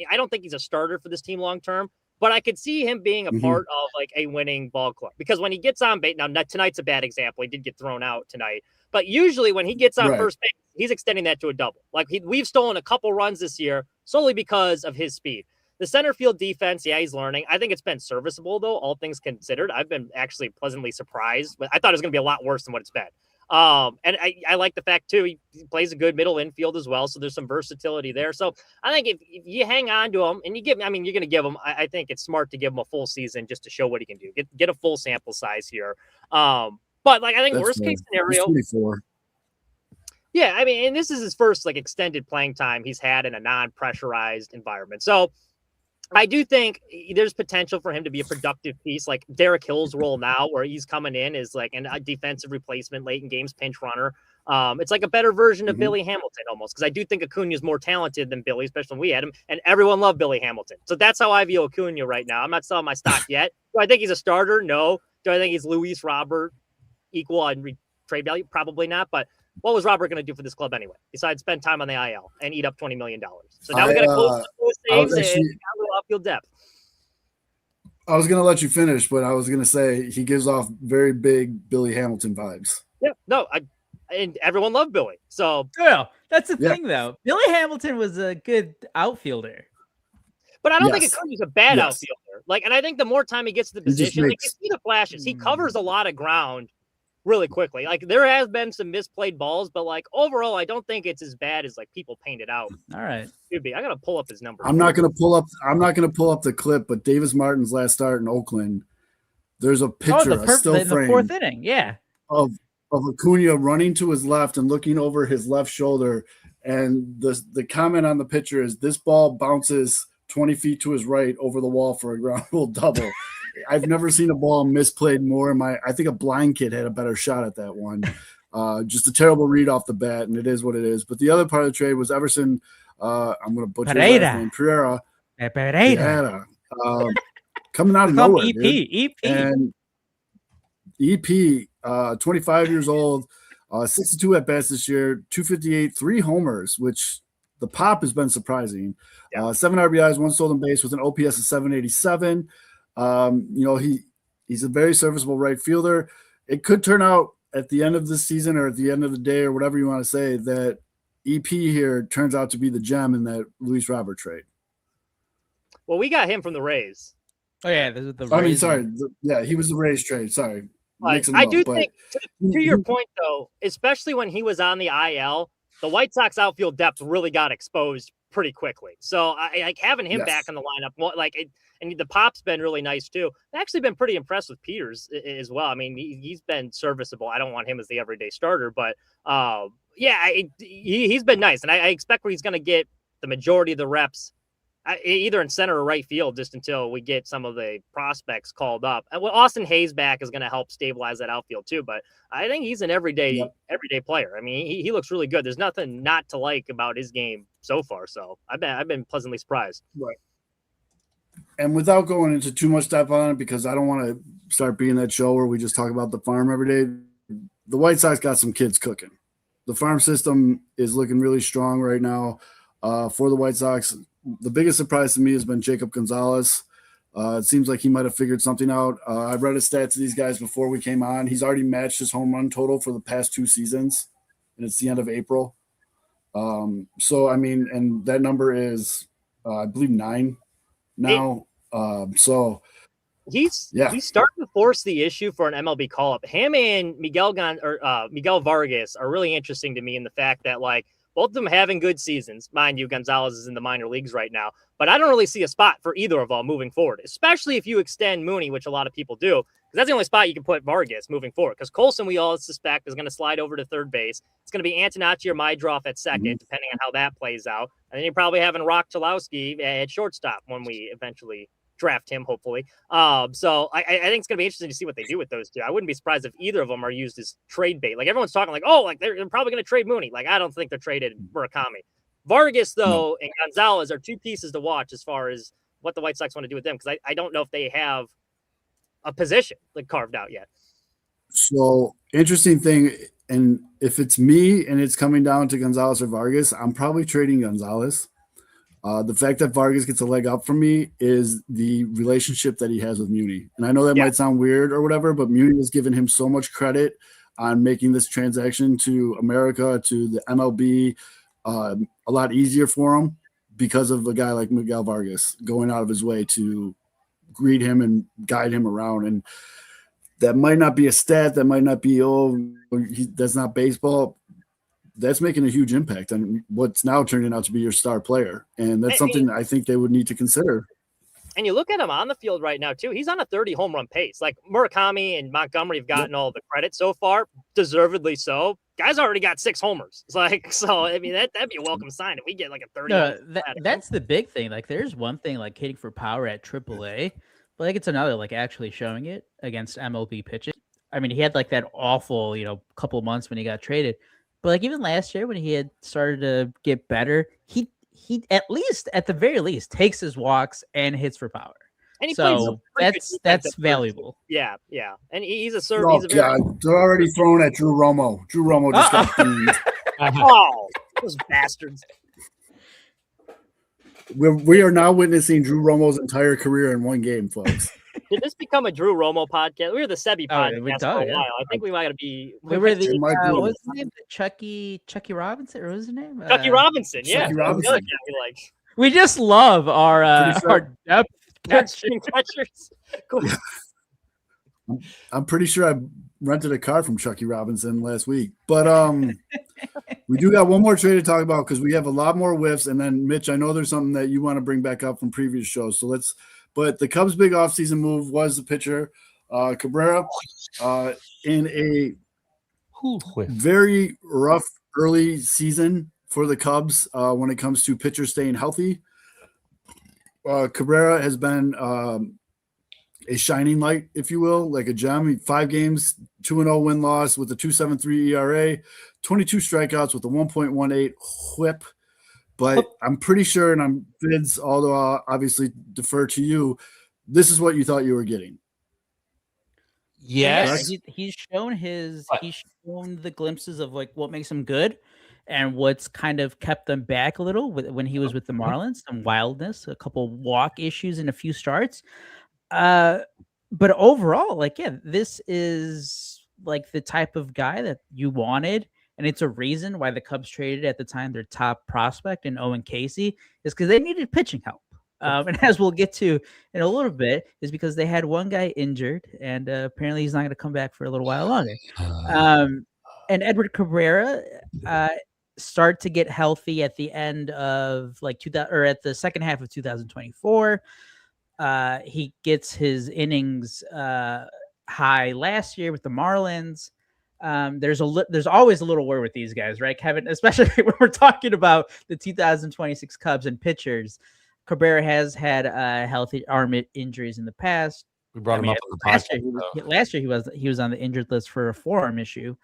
he's a starter for this team long term, but I could see him being a part of a winning ball club because when he gets on base, now tonight's a bad example. He did get thrown out tonight, but usually when he gets on first base, he's extending that to a double. We've stolen a couple runs this year solely because of his speed. The center field defense, he's learning. I think it's been serviceable, though, all things considered. I've been actually pleasantly surprised. I thought it was going to be a lot worse than what it's been. And I like the fact, too, he plays a good middle infield as well, so there's some versatility there. So I think if you hang on to him, and you're going to give him, I think it's smart to give him a full season just to show what he can do. Get a full sample size here. But I think worst case scenario. Yeah, I mean, and this is his first like extended playing time he's had in a non-pressurized environment. So I do think there's potential for him to be a productive piece, like Derek Hill's role now, where he's coming in as like a defensive replacement late in games, pinch runner. It's like a better version of Billy Hamilton almost, because I do think Acuna is more talented than Billy, especially when we had him, and everyone loved Billy Hamilton. So that's how I view Acuna right now. I'm not selling my stock yet. Do I think he's a starter? No. Do I think he's Luis Robert equal on trade value? Probably not. But what was Robert going to do for this club anyway, besides spend time on the IL and eat up $20 million? So now we got to close the saves and a little outfield depth. I was going to let you finish, but I was going to say he gives off very big Billy Hamilton vibes. Yeah, no, and everyone loved Billy. So that's the thing, though. Billy Hamilton was a good outfielder. But I don't think Acuna's a bad outfielder. Like, and I think the more time he gets to the position, like you see the flashes, he covers a lot of ground really quickly. Like there has been some misplayed balls, but like overall, I don't think it's as bad as like people paint it out. All right. Should be. I gotta pull up his number. I'm not gonna pull up the clip, but Davis Martin's last start in Oakland, there's a picture, a still frame in the fourth inning, of Acuna running to his left and looking over his left shoulder. And the comment on the picture is this ball bounces 20 feet to his right over the wall for a ground rule double. I've never seen a ball misplayed more. I think a blind kid had a better shot at that one. Just a terrible read off the bat, and it is what it is. But the other part of the trade was Everson. I'm going to butcher his last name, Pereira. Coming out of nowhere. EP. And EP, 25 years old, 62 at bats this year, 258, 3 homers, which the pop has been surprising. 7 RBIs, 1 stolen base with an OPS of 787. He's a very serviceable right fielder. It could turn out at the end of this season or at the end of the day or whatever you want to say that EP here turns out to be the gem in that Luis Robert trade. Well, we got him from the Rays. Oh yeah, this is the Rays. I mean, sorry. He was the Rays trade. Sorry. I do think to your point though, especially when he was on the IL, the White Sox outfield depth really got exposed pretty quickly. So I like having him back in the lineup, and the pop's been really nice too. I've actually been pretty impressed with Peters as well. I mean, he's been serviceable. I don't want him as the everyday starter, but he's been nice, and I expect where he's going to get the majority of the reps, either in center or right field, just until we get some of the prospects called up. And Austin Hayes back is going to help stabilize that outfield too. But I think he's an everyday player. I mean, he looks really good. There's nothing not to like about his game so far. So I've been pleasantly surprised. Right. And without going into too much depth on it, because I don't want to start being that show where we just talk about the farm every day, the White Sox got some kids cooking. The farm system is looking really strong right now for the White Sox. The biggest surprise to me has been Jacob Gonzalez. It seems like he might have figured something out. I've read his stats to these guys before we came on. He's already matched his home run total for the past 2 seasons, and it's the end of April. So, I mean, and that number is, I believe, 9 now. So he's starting to force the issue for an MLB call-up. Him and Miguel Vargas are really interesting to me in the fact that, like, both of them having good seasons. Mind you, Gonzalez is in the minor leagues right now, but I don't really see a spot for either of them moving forward, especially if you extend MUNE, which a lot of people do, because that's the only spot you can put Vargas moving forward. Because Colson, we all suspect, is going to slide over to third base. It's going to be Antonacci or Mydroff at second, depending on how that plays out. And then you're probably having Rock Chalowski at shortstop when we eventually draft him, hopefully. So I think it's going to be interesting to see what they do with those two. I wouldn't be surprised if either of them are used as trade bait. Like everyone's talking like, oh, like they're probably going to trade MUNE. Like I don't think they're traded Murakami. Vargas, though, and Gonzalez are 2 pieces to watch as far as what the White Sox want to do with them, because I don't know if they have a position like carved out yet. So interesting thing, and if it's me and it's coming down to Gonzalez or Vargas, I'm probably trading Gonzalez. The fact that Vargas gets a leg up from me is the relationship that he has with MUNE. And I know that might sound weird or whatever, but MUNE has given him so much credit on making this transaction to America, to the MLB, a lot easier for him because of a guy like Miguel Vargas going out of his way to greet him and guide him around. And that might not be a stat. That might not be, that's not baseball. That's making a huge impact on what's now turning out to be your star player. And that's something I think they would need to consider. And you look at him on the field right now, too. He's on a 30 home run pace. Like Murakami and Montgomery have gotten all the credit so far, deservedly so. Guys already got 6 homers. It's like, so, I mean, that'd be a welcome sign if we get like a 30. No, that's the big thing. Like, there's one thing like hitting for power at AAA, but like it's another like actually showing it against MLB pitching. I mean, he had like that awful, couple of months when he got traded, but like even last year when he had started to get better, he at the very least takes his walks and hits for power. And he so that's valuable. Yeah. And he's a server. Oh, God. They're already throwing at Drew Romo. Drew Romo just got beamed. Oh, those bastards. We are now witnessing Drew Romo's entire career in one game, folks. Did this become a Drew Romo podcast? We were the Sebi podcast for a while. I think we might be. We were the what was his name? Chucky Robinson, or what was his name? Chucky Robinson. Yeah. Chucky Robinson. We just love our depth catchers. I'm pretty sure I rented a car from Chucky Robinson last week, but we do got one more trade to talk about because we have a lot more whiffs. And then Mitch, I know there's something that you want to bring back up from previous shows, so let's. But the Cubs' big offseason move was the pitcher Cabrera in a very rough early season for the Cubs when it comes to pitchers staying healthy. Cabrera has been a shining light, if you will, like a gem. 5 games, 2-0 win-loss with a 2.73 ERA, 22 strikeouts with a 1.18 whip. But I'm pretty sure, and I'm Vince, although I'll obviously defer to you, this is what you thought you were getting. Yes, he's shown the glimpses of like what makes him good, and what's kind of kept them back a little when he was with the Marlins. Some wildness, a couple walk issues, and a few starts. But overall, this is like the type of guy that you wanted. And it's a reason why the Cubs traded at the time their top prospect in Owen Casey is because they needed pitching help. And as we'll get to in a little bit, is because they had one guy injured, and apparently he's not going to come back for a little while longer. And Edward Cabrera start to get healthy at the end of at the second half of 2024. He gets his innings high last year with the Marlins. There's always a little worry with these guys, right, Kevin? Especially when we're talking about the 2026 Cubs and pitchers. Cabrera has had healthy arm injuries in the past. We brought him up on the podcast. Last year he was on the injured list for a forearm issue.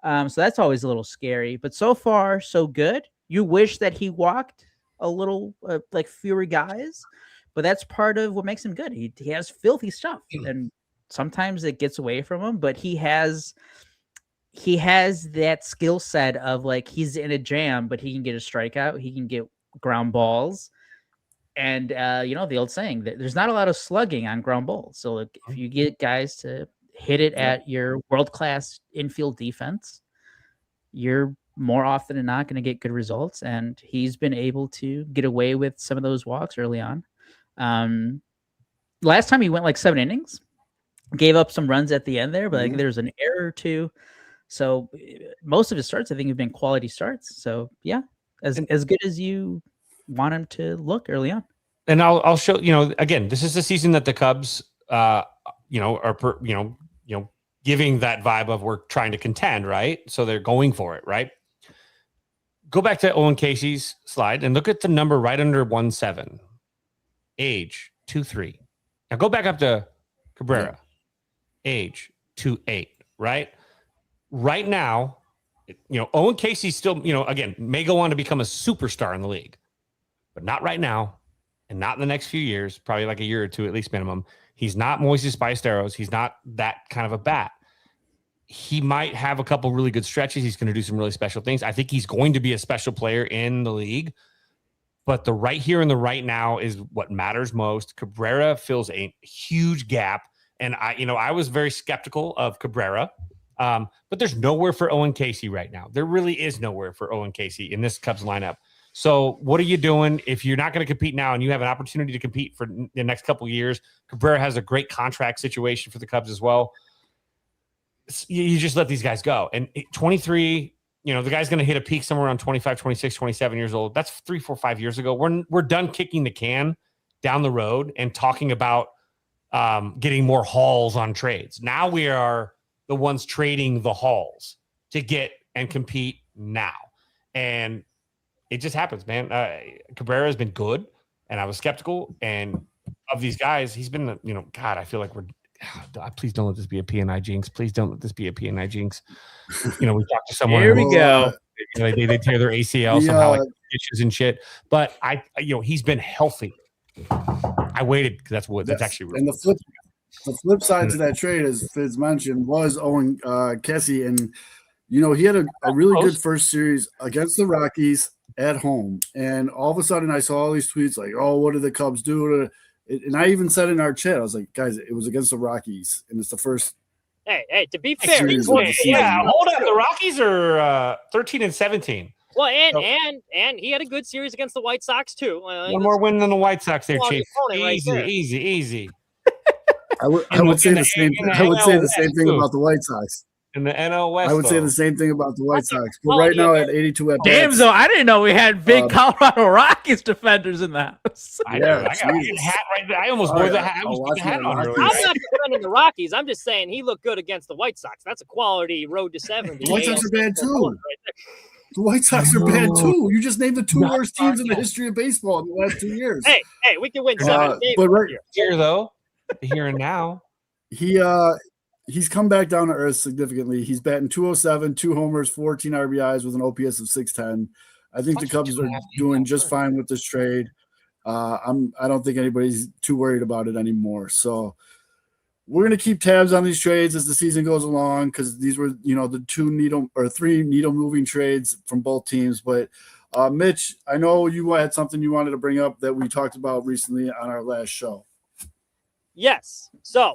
So that's always a little scary. But so far, so good. You wish that he walked a little fewer guys, but that's part of what makes him good. He has filthy stuff, and sometimes it gets away from him. But he has that skill set of he's in a jam, but he can get a strikeout. He can get ground balls. And, the old saying that there's not a lot of slugging on ground balls. So if you get guys to hit it at your world-class infield defense, you're more often than not going to get good results. And he's been able to get away with some of those walks early on. Last time he went 7 innings, gave up some runs at the end there, but there's an error or two. So most of his starts, I think, have been quality starts. So yeah, as good as you want him to look early on. And I'll show, again, this is the season that the Cubs, are giving that vibe of we're trying to contend, right? So they're going for it, right? Go back to Owen Casey's slide and look at the number right under 1.7. Age 2.3. Now go back up to Cabrera. Age 2.8, right? Right now, Owen Casey still, again, may go on to become a superstar in the league, but not right now, and not in the next few years, probably like a year or two at least minimum. He's not Moises Ballesteros. He's not that kind of a bat. He might have a couple really good stretches. He's going to do some really special things. I think he's going to be a special player in the league, but the right here and the right now is what matters most. Cabrera fills a huge gap, and I was very skeptical of Cabrera. But there's nowhere for Owen Casey right now. There really is nowhere for Owen Casey in this Cubs lineup. So what are you doing if you're not going to compete now and you have an opportunity to compete for the next couple of years? Cabrera has a great contract situation for the Cubs as well. You just let these guys go. And 23, the guy's going to hit a peak somewhere around 25, 26, 27 years old. That's 3, 4, 5 years ago. We're done kicking the can down the road and talking about getting more hauls on trades. Now we are the ones trading the hauls to get and compete now. And it just happens, man. Cabrera has been good, and I was skeptical. And of these guys, he's been, God, I feel like please don't let this be a PNI jinx. Please don't let this be a PNI jinx. We talked to someone. Here we go. They tear their ACL somehow, like issues and shit. But he's been healthy. I waited because that's actually real. And the flip side to that trade, as Fitz mentioned, was Owen Kessie, and he had a really good first series against the Rockies at home, and all of a sudden I saw all these tweets like, "Oh, what did the Cubs do?" And I even said in our chat, I was like, "Guys, it was against the Rockies, and it's the first." Hey, to be fair, hold on. The Rockies are 13-17. Well, and he had a good series against the White Sox too. One more win than the White Sox there, Chief. Right Easy. I would say the same thing about the White Sox. In the NL West, I would say the same thing about the White Sox. But right now at 82 at bats. Damn, so I didn't know we had big Colorado Rockies defenders in the house. I got a hat right there. I almost wore the hat. I was putting the hat on earlier. I'm not defending the Rockies. I'm just saying he looked good against the White Sox. That's a quality road to 70. The White Sox are bad too. The White Sox are bad too. You just named the two worst teams in the history of baseball in the last 2 years. Hey, we can win 7 games but right here though, here and now, he's come back down to earth significantly. He's batting 207, 2 homers, 14 RBIs with an OPS of 610. I think the Cubs are doing just fine with this trade. I don't think anybody's too worried about it anymore. So we're going to keep tabs on these trades as the season goes along, because these were, the 3 needle moving trades from both teams. But Mitch, I know you had something you wanted to bring up that we talked about recently on our last show. Yes. So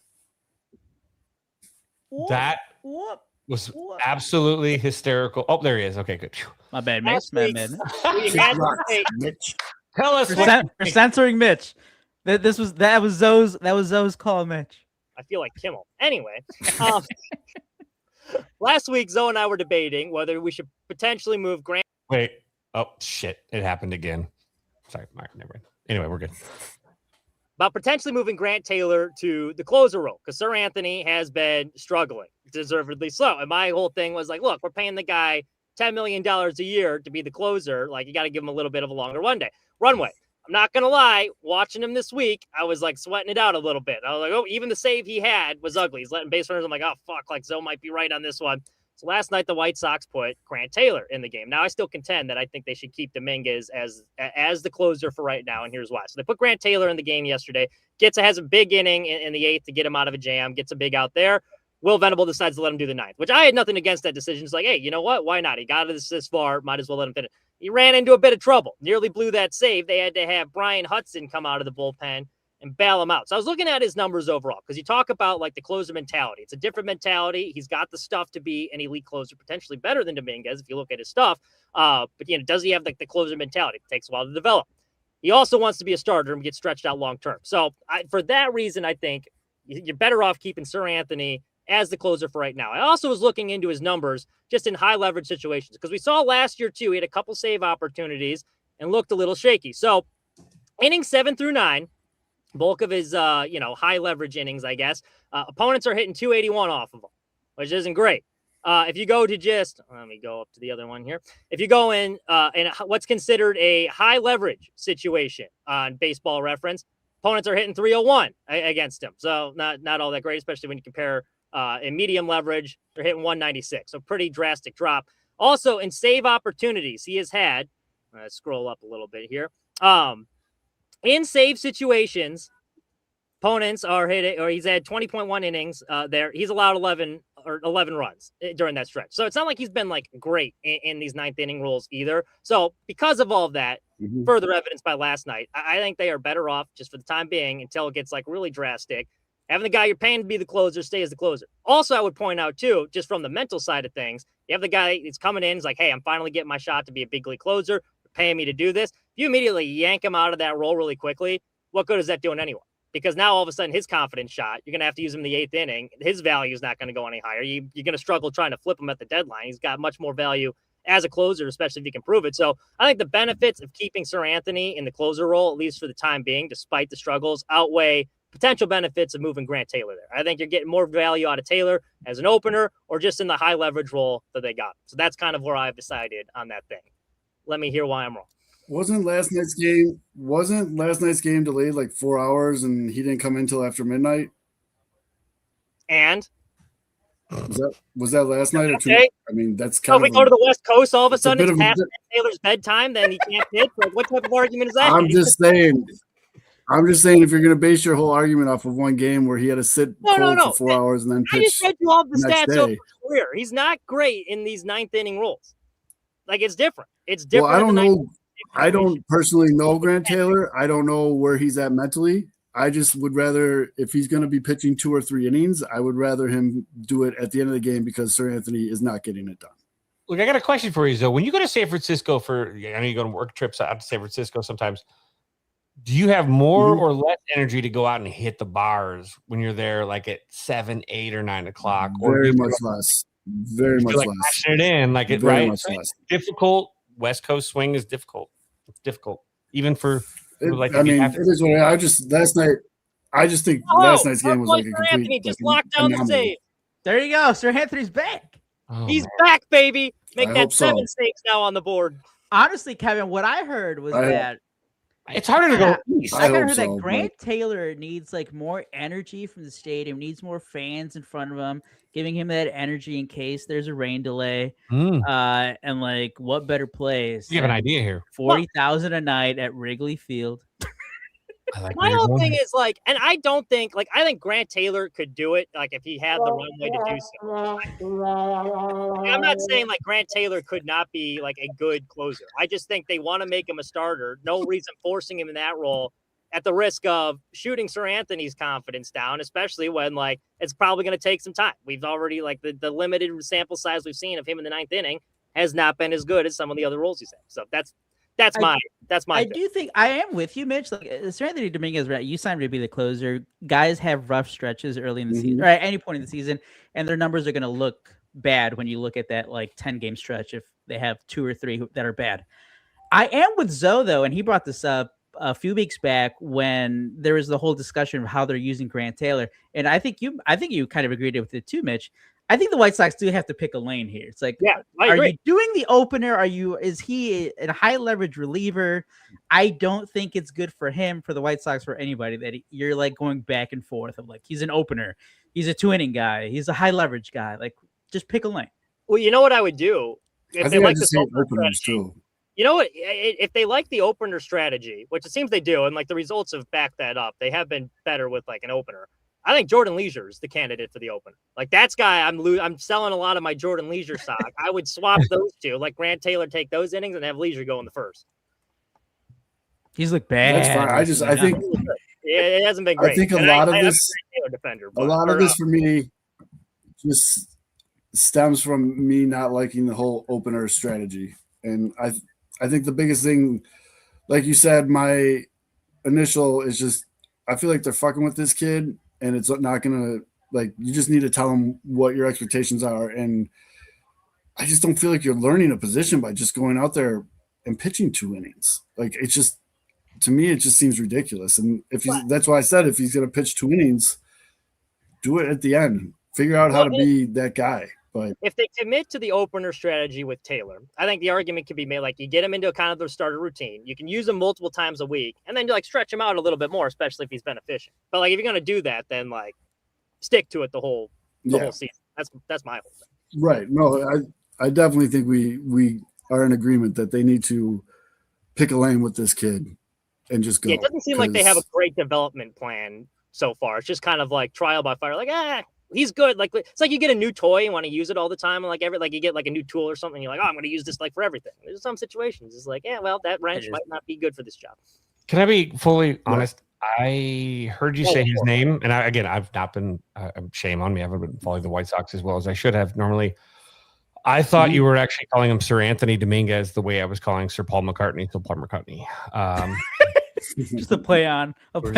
that was absolutely hysterical. Oh, there he is. Okay, good. My bad, Mitch. Tell us for censoring Mitch. That was Zoe's call, Mitch. I feel like Kimmel. Anyway, last week Zoe and I were debating whether we should potentially move Grant. Wait. Oh shit! It happened again. Sorry, Mark. Never mind. Anyway, we're good. About potentially moving Grant Taylor to the closer role, because Sir Anthony has been struggling, deservedly so. And my whole thing was like, look, we're paying the guy $10 million a year to be the closer. Like, you got to give him a little bit of a longer runway. I'm not going to lie, watching him this week, I was like sweating it out a little bit. I was like, oh, even the save he had was ugly. He's letting base runners. I'm like, oh, fuck, like Zoe might be right on this one. So last night, the White Sox put Grant Taylor in the game. Now, I still contend that I think they should keep Dominguez as the closer for right now, and here's why. So they put Grant Taylor in the game yesterday. Has a big inning in the 8th to get him out of a jam, gets a big out there. Will Venable decides to let him do the 9th, which I had nothing against that decision. It's like, hey, you know what? Why not? He got this far. Might as well let him finish. He ran into a bit of trouble. Nearly blew that save. They had to have Brian Hudson come out of the bullpen and bail him out. So I was looking at his numbers overall, because you talk about like the closer mentality. It's a different mentality. He's got the stuff to be an elite closer, potentially better than Dominguez if you look at his stuff. But does he have like the closer mentality? It takes a while to develop. He also wants to be a starter and get stretched out long term. So for that reason, I think you're better off keeping Sir Anthony as the closer for right now. I also was looking into his numbers just in high leverage situations, because we saw last year too, he had a couple save opportunities and looked a little shaky. So innings 7 through 9, bulk of his, high leverage innings, I guess. Opponents are hitting 281 off of him, which isn't great. If you go to let me go up to the other one here. If you go in what's considered a high leverage situation on Baseball Reference, opponents are hitting 301 against him. So not all that great, especially when you compare in medium leverage, they're hitting 196. So pretty drastic drop. Also in save opportunities, he has had, scroll up a little bit here. In save situations, opponents are hitting, or he's had 20.1 innings there. He's allowed 11 runs during that stretch. So it's not like he's been like great in these 9th inning rules either. So because of all of that, further evidence by last night, I think they are better off just for the time being until it gets like really drastic. Having the guy you're paying to be the closer stay as the closer. Also, I would point out too, just from the mental side of things, you have the guy that's coming in, he's like, hey, I'm finally getting my shot to be a big league closer. You're paying me to do this. If you immediately yank him out of that role really quickly, what good is that doing anyway? Because now all of a sudden his confidence shot, you're going to have to use him in the 8th inning. His value is not going to go any higher. You're going to struggle trying to flip him at the deadline. He's got much more value as a closer, especially if he can prove it. So I think the benefits of keeping Sir Anthony in the closer role, at least for the time being, despite the struggles, outweigh potential benefits of moving Grant Taylor there. I think you're getting more value out of Taylor as an opener or just in the high leverage role that they got. So that's kind of where I've decided on that thing. Let me hear why I'm wrong. Wasn't last night's game delayed like 4 hours and he didn't come in until after midnight? And was that last night or two? Okay. I mean, that's So kind if we of go to the West Coast, all of a sudden bit it's of a past Taylor's bedtime, then he can't pitch. Like, what type of argument is that? I'm just saying if you're going to base your whole argument off of one game where he had to sit cold for 4 hours and then I pitch just read you all the next stats over day. his career. He's not great in these ninth inning roles. Like, it's different. It's different. Well, I don't know. I don't personally know Grant Taylor. I don't know where he's at mentally. I just would rather, if he's going to be pitching 2 or 3 innings, I would rather him do it at the end of the game because Sir Anthony is not getting it done. Look, I got a question for you, Zoe. When you go to San Francisco I know you go on work trips out to San Francisco sometimes. Do you have more or less energy to go out and hit the bars when you're there, like at 7, 8, or 9 o'clock? Very much less. Very much less. Pushing it in, like it, Very right? much less. Difficult. West Coast swing is difficult. It's difficult, even for. It is what I just last night. I just think last night's game was like a Sir complete. Anthony just locked down the save. There you go. Sir Anthony's back. Oh, He's man. back, baby. Make I that hope so. 7 stakes now on the board. Honestly, Kevin, what I heard was that It's harder to go east. I hope heard that so, Grant Taylor needs like more energy from the stadium, needs more fans in front of him, giving him that energy in case there's a rain delay. And like, what better place? You have an idea here. 40,000 a night at Wrigley Field. I like My whole thing is like, and I don't think I think Grant Taylor could do it. Like if he had the runway to do so. I'm not saying like Grant Taylor could not be like a good closer. I just think they want to make him a starter. No reason forcing him in that role at the risk of shooting Sir Anthony's confidence down, especially when like it's probably going to take some time. We've already like the limited sample size we've seen of him in the 9th inning has not been as good as some of the other roles he's had. So that's my I do think I am with you, Mitch. Like Sir Anthony Dominguez, right? You signed him to be the closer. Guys have rough stretches early in the season, or at any point in the season, and their numbers are going to look bad when you look at that like 10-game stretch if they have 2 or 3 that are bad. I am with Zoe though, and he brought this up a few weeks back when there was the whole discussion of how they're using Grant Taylor, and I think you kind of agreed with it too, Mitch. I think the White Sox do have to pick a lane here. It's like, are you doing the opener? Is he a high leverage reliever? I don't think it's good for him, for the White Sox, for anybody that you're like going back and forth of like, he's an opener. He's a 2-inning guy. He's a high leverage guy. Like just pick a lane. Well, you know what I would do if they like this openers too. You know what? If they like the opener strategy, which it seems they do, and like the results have backed that up, they have been better with like an opener. I think Jordan Leisure is the candidate for the opener. Like that's guy I'm selling a lot of my Jordan Leisure stock. I would swap those two, like Grant Taylor take those innings and have Leisure go in the first. He's looked bad. That's fine. I think it hasn't been great. I think a lot of this defender, for me just stems from me not liking the whole opener strategy. And I think the biggest thing, like you said, my initial is just I feel like they're fucking with this kid. And it's not going to, like, you just need to tell them what your expectations are. And I just don't feel like you're learning a position by just going out there and pitching 2 innings. Like, it's just, to me, it just seems ridiculous. And that's why I said if he's going to pitch 2 innings, do it at the end. Figure out how to be that guy. But if they commit to the opener strategy with Taylor, I think the argument could be made like you get him into kind of their starter routine. You can use him multiple times a week and then like stretch him out a little bit more, especially if he's been efficient. But like if you're going to do that, then like stick to it the whole season. That's my whole thing. Right. No, I definitely think we are in agreement that they need to pick a lane with this kid and just go. Yeah, it doesn't seem like they have a great development plan so far. It's just kind of like trial by fire. Like, he's good. Like it's like you get a new toy and want to use it all the time, and like you get like a new tool or something. You're like, I'm going to use this like for everything. There's some situations it's like, that wrench might not be good for this job. Can I be fully honest? I heard you say his name, and I've not been. Shame on me. I haven't been following the White Sox as well as I should have. Normally, I thought you were actually calling him Sir Anthony Dominguez the way I was calling Sir Paul McCartney. Just a play on a Well,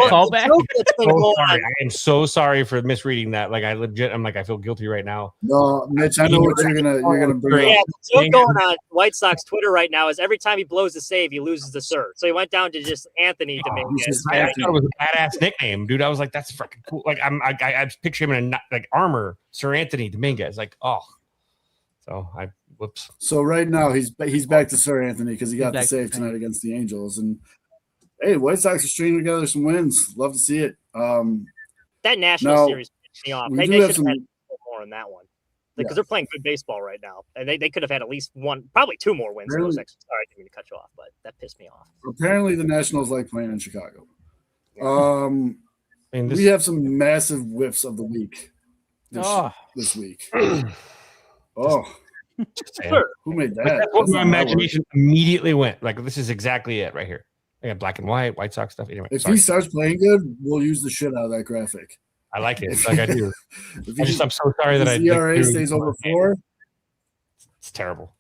callback. the joke that's been going Sorry. on- I am so sorry for misreading that. Like I'm like, I feel guilty right now. No, Mitch, I know what you're gonna bring Yeah, up. the joke going on White Sox Twitter right now is every time he blows a save, he loses the sir. So he went down to just Anthony Dominguez. I thought it was a badass nickname, dude. I was like, that's freaking cool. Like I picture him in like armor, Sir Anthony Dominguez. Like, oh, so whoops. So right now he's back to Sir Anthony because he got the back to save Sir tonight against the Angels, and hey, White Sox are stringing together some wins. Love to see it. That National Now, Series pissed me off. we They do should have have some- had more in that one because Yeah. they're playing good baseball right now, and they could have had at least one, probably two more wins. Really? Sorry, I didn't mean to cut you off, but that pissed me off. Apparently, the Nationals like playing in Chicago. I mean, We have some massive whiffs of the week this week. Oh, Sure. who made that? Like, that's what That's my not my word. imagination immediately went. Like, this is exactly it right here. I got black and white Sox stuff. Anyway, If sorry. he starts playing good, we'll use the shit out of that graphic. I like it. Like I do. If I'm so sorry that I his ERA stays over 4, It's terrible.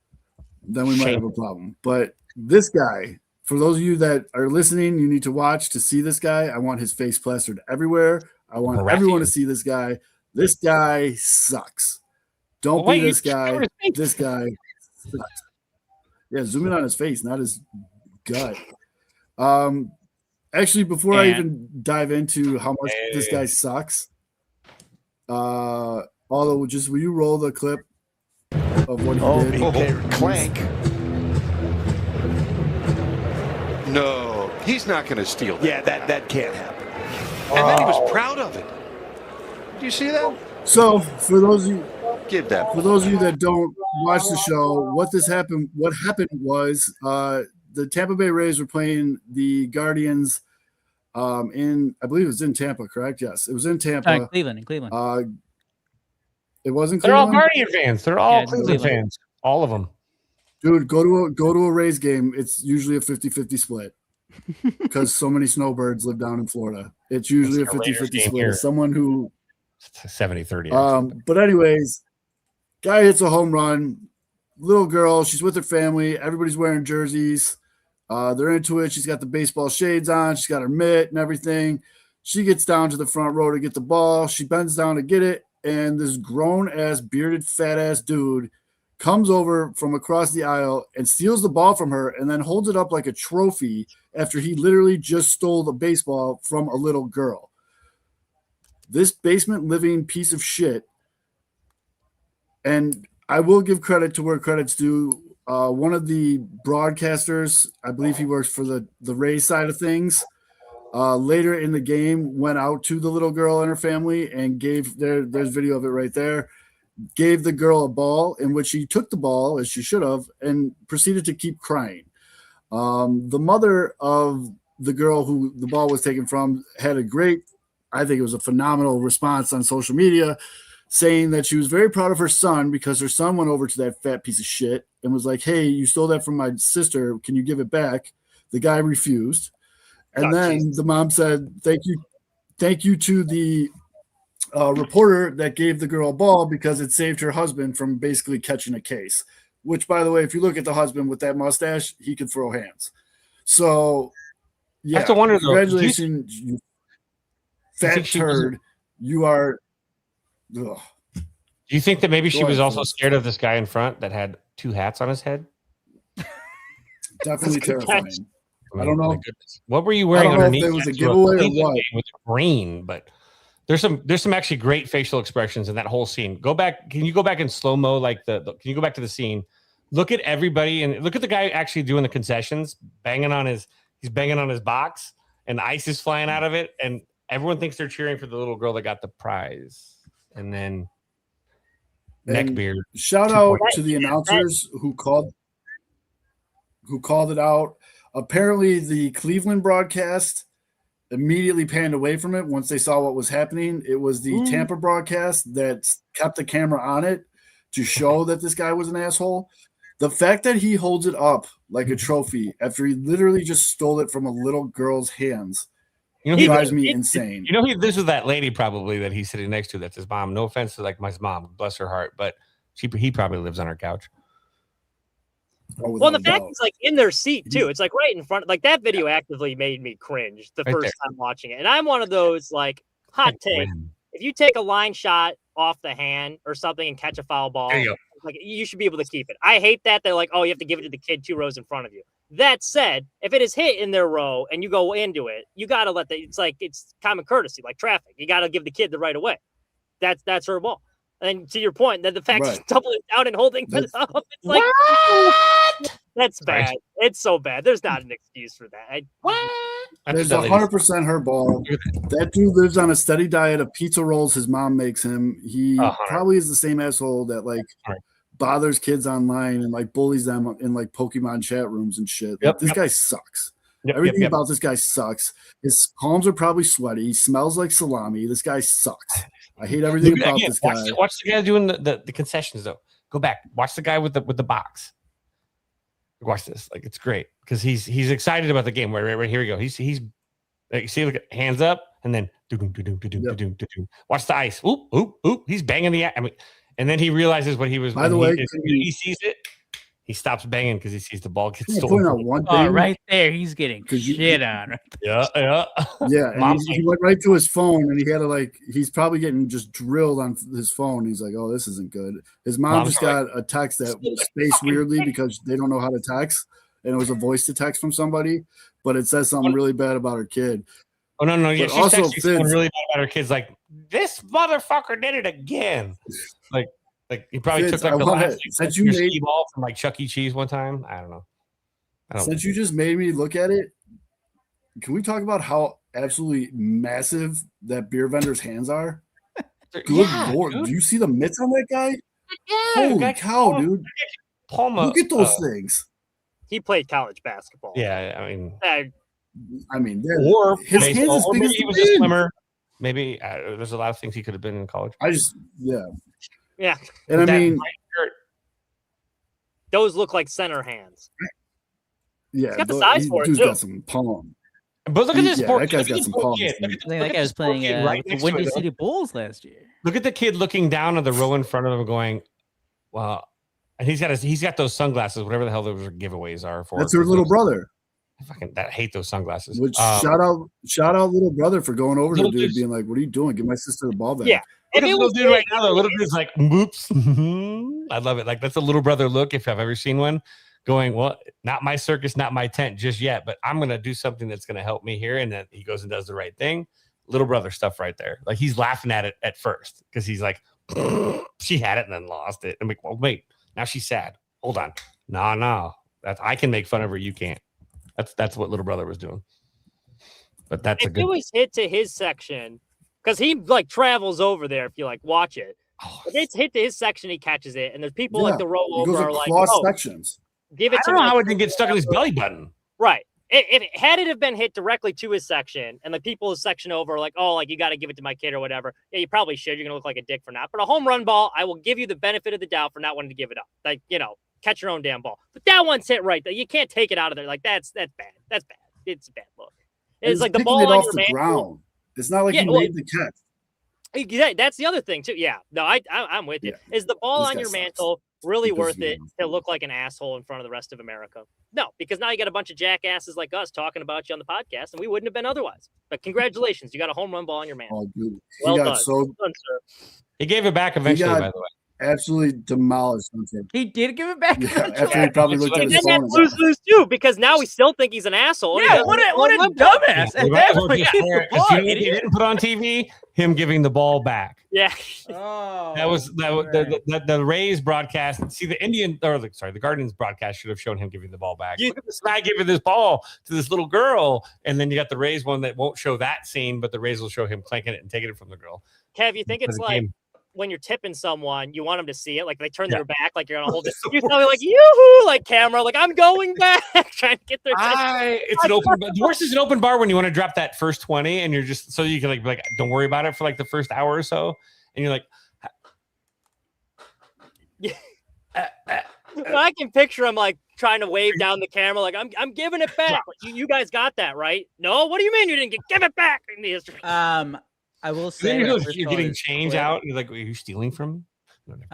then we might have a problem. But this guy, for those of you that are listening, you need to watch to see this guy. I want his face plastered everywhere. I want Miraculous. everyone to see this guy. This guy sucks. Don't Wait, be this you guy. covered his face. This guy sucks. Yeah, zoom in on his face, not his gut. Actually, before I even dive into how much this guy sucks, although just will you roll the clip of what he did? Okay, clank. No, he's not going to steal that. Yeah, that can't happen. And then he was proud of it. Do you see that? So for those of you Give that. For those of you that don't watch the show, what happened was the Tampa Bay Rays were playing the Guardians in, I believe it was in Tampa, correct? Yes, it was in Tampa. In Cleveland. It wasn't They're all Cleveland. Guardian fans. They're all Yeah, Cleveland Cleveland. fans. All of them. Dude, go to a Rays game. It's usually a 50-50 split because so many snowbirds live down in Florida. It's usually a It's a Raiders 50-50 game split. here. As someone who 70-30. but anyways, guy hits a home run. Little girl, she's with her family. Everybody's wearing jerseys. They're into it. She's got the baseball shades on. She's got her mitt and everything. She gets down to the front row to get the ball. She bends down to get it, and this grown-ass, bearded, fat-ass dude comes over from across the aisle and steals the ball from her and then holds it up like a trophy after he literally just stole the baseball from a little girl. This basement living piece of shit. And I will give credit to where credit's due. One of the broadcasters, I believe he works for the Rays side of things, later in the game went out to the little girl and her family and gave there's video of it right there, gave the girl a ball, in which she took the ball, as she should have, and proceeded to keep crying. The mother of the girl who the ball was taken from had a great, I think it was a phenomenal response on social media, saying that she was very proud of her son because her son went over to that fat piece of shit and was like, "Hey, you stole that from my sister. Can you give it back?" The guy refused. And then the mom said, thank you to the reporter that gave the girl a ball because it saved her husband from basically catching a case, which, by the way, if you look at the husband with that mustache, he could throw hands. So, yeah, I have to wonder, though, congratulations, you fat turd. You are – ugh. Do you think that maybe she Go was ahead, also Phyllis. scared of this guy in front that had 2 hats on his head? Definitely That's good terrifying. catch. I don't know. my goodness. What were you wearing I don't know if underneath? there was that a to giveaway or Cleveland what. game with green, but there's some actually great facial expressions in that whole scene. Go back. Can you go back in slow mo? Like can you go back to the scene? Look at everybody and look at the guy actually doing the concessions, he's banging on his box, and ice is flying out of it, and everyone thinks they're cheering for the little girl that got the prize, and then neckbeard. Shout out to the announcers who called it out. Apparently, the Cleveland broadcast immediately panned away from it once they saw what was happening. It was the Tampa broadcast that kept the camera on it to show that this guy was an asshole. The fact that he holds it up like a trophy after he literally just stole it from a little girl's hands drives me insane. This is that lady probably that he's sitting next to. That's his mom. No offense to like my mom, bless her heart, but he probably lives on her couch. Oh, Well, the without a fact doubt. is, like, in their seat too. It's like right in front. Like that video actively made me cringe the Right first time watching it. And I'm one of those like hot take. If you take a line shot off the hand or something and catch a foul ball, There you go. like you should be able to keep it. I hate that they're like, oh, you have to give it to the kid 2 rows in front of you. That said, if it is hit in their row and you go into it, you got to it's common courtesy, like traffic. You got to give the kid the right of way. That's her ball. And to your point, that the fact he's doubling down and holding it up, it's like, that's bad. It's so bad. There's not an excuse for that. There's 100% her ball. That dude lives on a steady diet of pizza rolls his mom makes him. He probably is the same asshole that like bothers kids online and like bullies them in like Pokemon chat rooms and shit. Like, this guy sucks. Everything about this guy sucks. His palms are probably sweaty. He smells like salami. This guy sucks. I hate everything about this guy. Watch the guy doing the concessions though. Go back. Watch the guy with the box. Watch this. Like it's great because he's excited about the game. Right here we go. He's like, see, look at hands up and then watch the ice. Oop, oop, oop. He's banging the. I mean, and then he realizes what he was. By the way, he sees it. He stops banging because he sees the ball get stolen. Right there, he's getting shit on. Yeah. And he went right to his phone, and he had to like. He's probably getting just drilled on his phone. He's like, "Oh, this isn't good." His mom just got a text that was spaced weirdly because they don't know how to text, and it was a voice to text from somebody, but it says something really bad about her kid. Oh no! Yeah, she's also something really bad about her kids. Like this motherfucker did it again. Like he probably took like the last ski ball from like Chuck E. Cheese one time. I don't know. Since you just made me look at it, can we talk about how absolutely massive that beer vendor's hands are? Good Lord. Dude. Do you see the mitts on that guy? Yeah. Holy cow, dude. Palma, look at those things. He played college basketball. Yeah, I mean, or his hands as big as he was a swimmer. Maybe there's a lot of things he could have been in college. Yeah. And I mean, those look like center hands. Yeah. He's got the size for it, too. Dude's got some palm. But look at this that guy's got some palm. That guy was playing the Windy City Bulls last year. Look at the kid looking down on the row in front of him going, well, and he's got those sunglasses, whatever the hell those giveaways are for. That's her little brother. I hate those sunglasses. Which shout out little brother for going over to the dude being like, what are you doing? Give my sister the ball back. Yeah. Look at the little dude right now. The little dude's like, oops. I love it. Like that's a little brother look if I've ever seen one. Going, well, not my circus, not my tent just yet, but I'm gonna do something that's gonna help me here. And then he goes and does the right thing. Little brother stuff right there. Like he's laughing at it at first because he's like, she had it and then lost it. I'm like, well, wait, now she's sad. Hold on. No. I can make fun of her. You can't. That's what little brother was doing. But that's if it was hit to his section. Because he like travels over there if you like watch it. If it's hit to his section, he catches it, and there's people like the row over are like, sections. Give it I don't know how it didn't get stuck in his belly button. Right. If had it have been hit directly to his section, and the people his section over are like, oh, like you got to give it to my kid or whatever. Yeah, you probably should. You're gonna look like a dick for not. But a home run ball, I will give you the benefit of the doubt for not wanting to give it up. Like catch your own damn ball. But that one's hit right there. You can't take it out of there. Like that's bad. That's bad. It's a bad look. It's like the ball on your ground. It's not like he made the catch. Yeah, that's the other thing too. Yeah, no, I'm with you. Is the ball on your mantle really worth it to look like an asshole in front of the rest of America? No, because now you got a bunch of jackasses like us talking about you on the podcast, and we wouldn't have been otherwise. But congratulations, you got a home run ball on your mantle. Oh, dude. Well done. Well done, sir. He gave it back eventually, by the way. Absolutely demolished. He did give it back. Yeah, after he probably looked at his phone. That's lose too, because now we still think he's an asshole. Yeah, what a dumbass! He didn't put on TV him giving the ball back. Yeah. That was the Rays broadcast. See, the Guardians broadcast should have shown him giving the ball back. Look at this guy giving this ball to this little girl, and then you got the Rays one that won't show that scene, but the Rays will show him clanking it and taking it from the girl. Kev, you think it's like when you're tipping someone, you want them to see it, like they turn their back, like you're gonna hold it. You're probably like yoo-hoo, like camera, like I'm going back, trying to get their. It's an open. The worst is an open bar when you want to drop that first 20, and you're just so you can like don't worry about it for like the first hour or so, and you're like. I can picture him like trying to wave down the camera, like I'm giving it back. You guys got that right? No, what do you mean you didn't give it back in the history? I will say you're getting change out. You're like, are you stealing from me?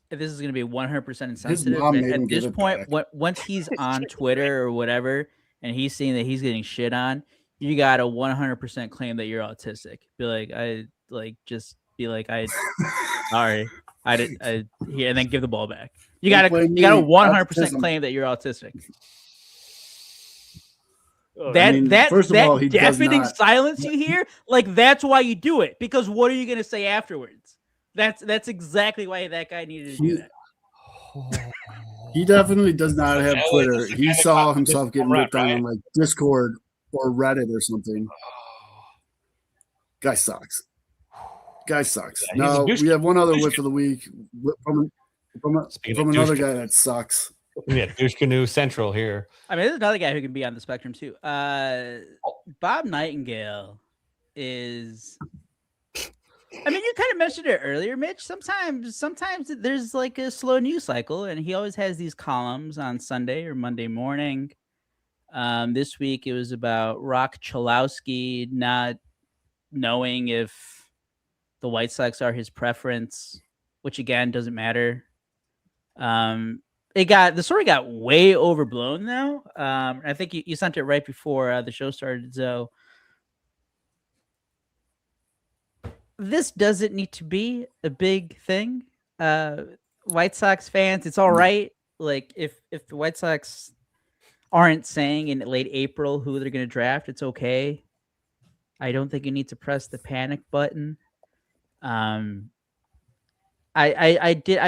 this is going to be 100% insensitive. mom But made him at give this it point, back. once he's on Twitter or whatever, and he's seeing that he's getting shit on, you got to 100% claim that you're autistic. Be like, sorry, I did, here, and then give the ball back. You got to 100% claim that you're autistic. First of all, he deafening does not. silence you hear, like that's why you do it. Because what are you going to say afterwards? That's exactly why that guy needed to do that. He definitely does not have Twitter. He saw himself getting ripped on like Discord or Reddit or something. Guy sucks. Yeah, now we have one other whiff of the week from another guy that sucks. Yeah, douche canoe central here. I mean, there's another guy who can be on the spectrum too. Bob Nightingale is. I mean, you kind of mentioned it earlier, Mitch. Sometimes there's like a slow news cycle, and he always has these columns on Sunday or Monday morning. This week it was about Rock Chalowski not knowing if the White Sox are his preference, which again doesn't matter. The story got way overblown now. I think you sent it right before the show started, so. This doesn't need to be a big thing. White Sox fans, it's all right. Like if the White Sox aren't saying in late April who they're going to draft, it's okay. I don't think you need to press the panic button. I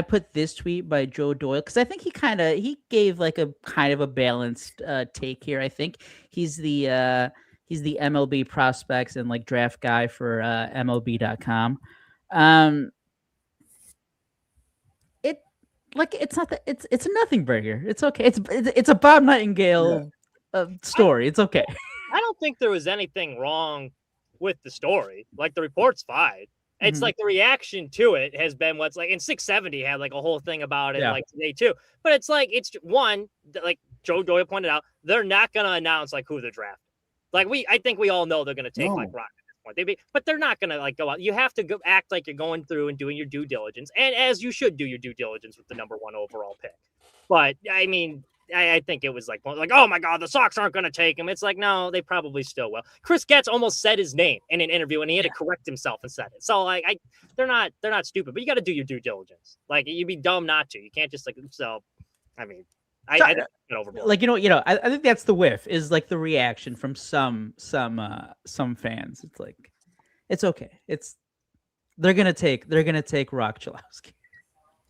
put this tweet by Joe Doyle because I think he gave like a kind of a balanced take here. I think he's the MLB prospects and like draft guy for MLB.com. It's a nothing burger. It's okay. It's a Bob Nightingale story. It's okay. I don't think there was anything wrong with the story. Like the report's fine. It's like the reaction to it has been what's like, and 670 had like a whole thing about it like today too. But it's like, it's one, like Joe Doyle pointed out, they're not going to announce like who they're drafting. Like I think we all know they're going to take like Rock at this point. But they're not going to like go out. You have to act like you're going through and doing your due diligence, and as you should do your due diligence with the number 1 overall pick. But I mean, I think it was like, oh my God, the Sox aren't going to take him. It's like, no, they probably still will. Chris Getz almost said his name in an interview, and he had to correct himself and said it. So like, they're not stupid, but you got to do your due diligence. Like you'd be dumb not to. You can't just like so. I mean. I like I think that's the whiff is like the reaction from some fans. It's like it's okay. They're gonna take Rock Chalowski.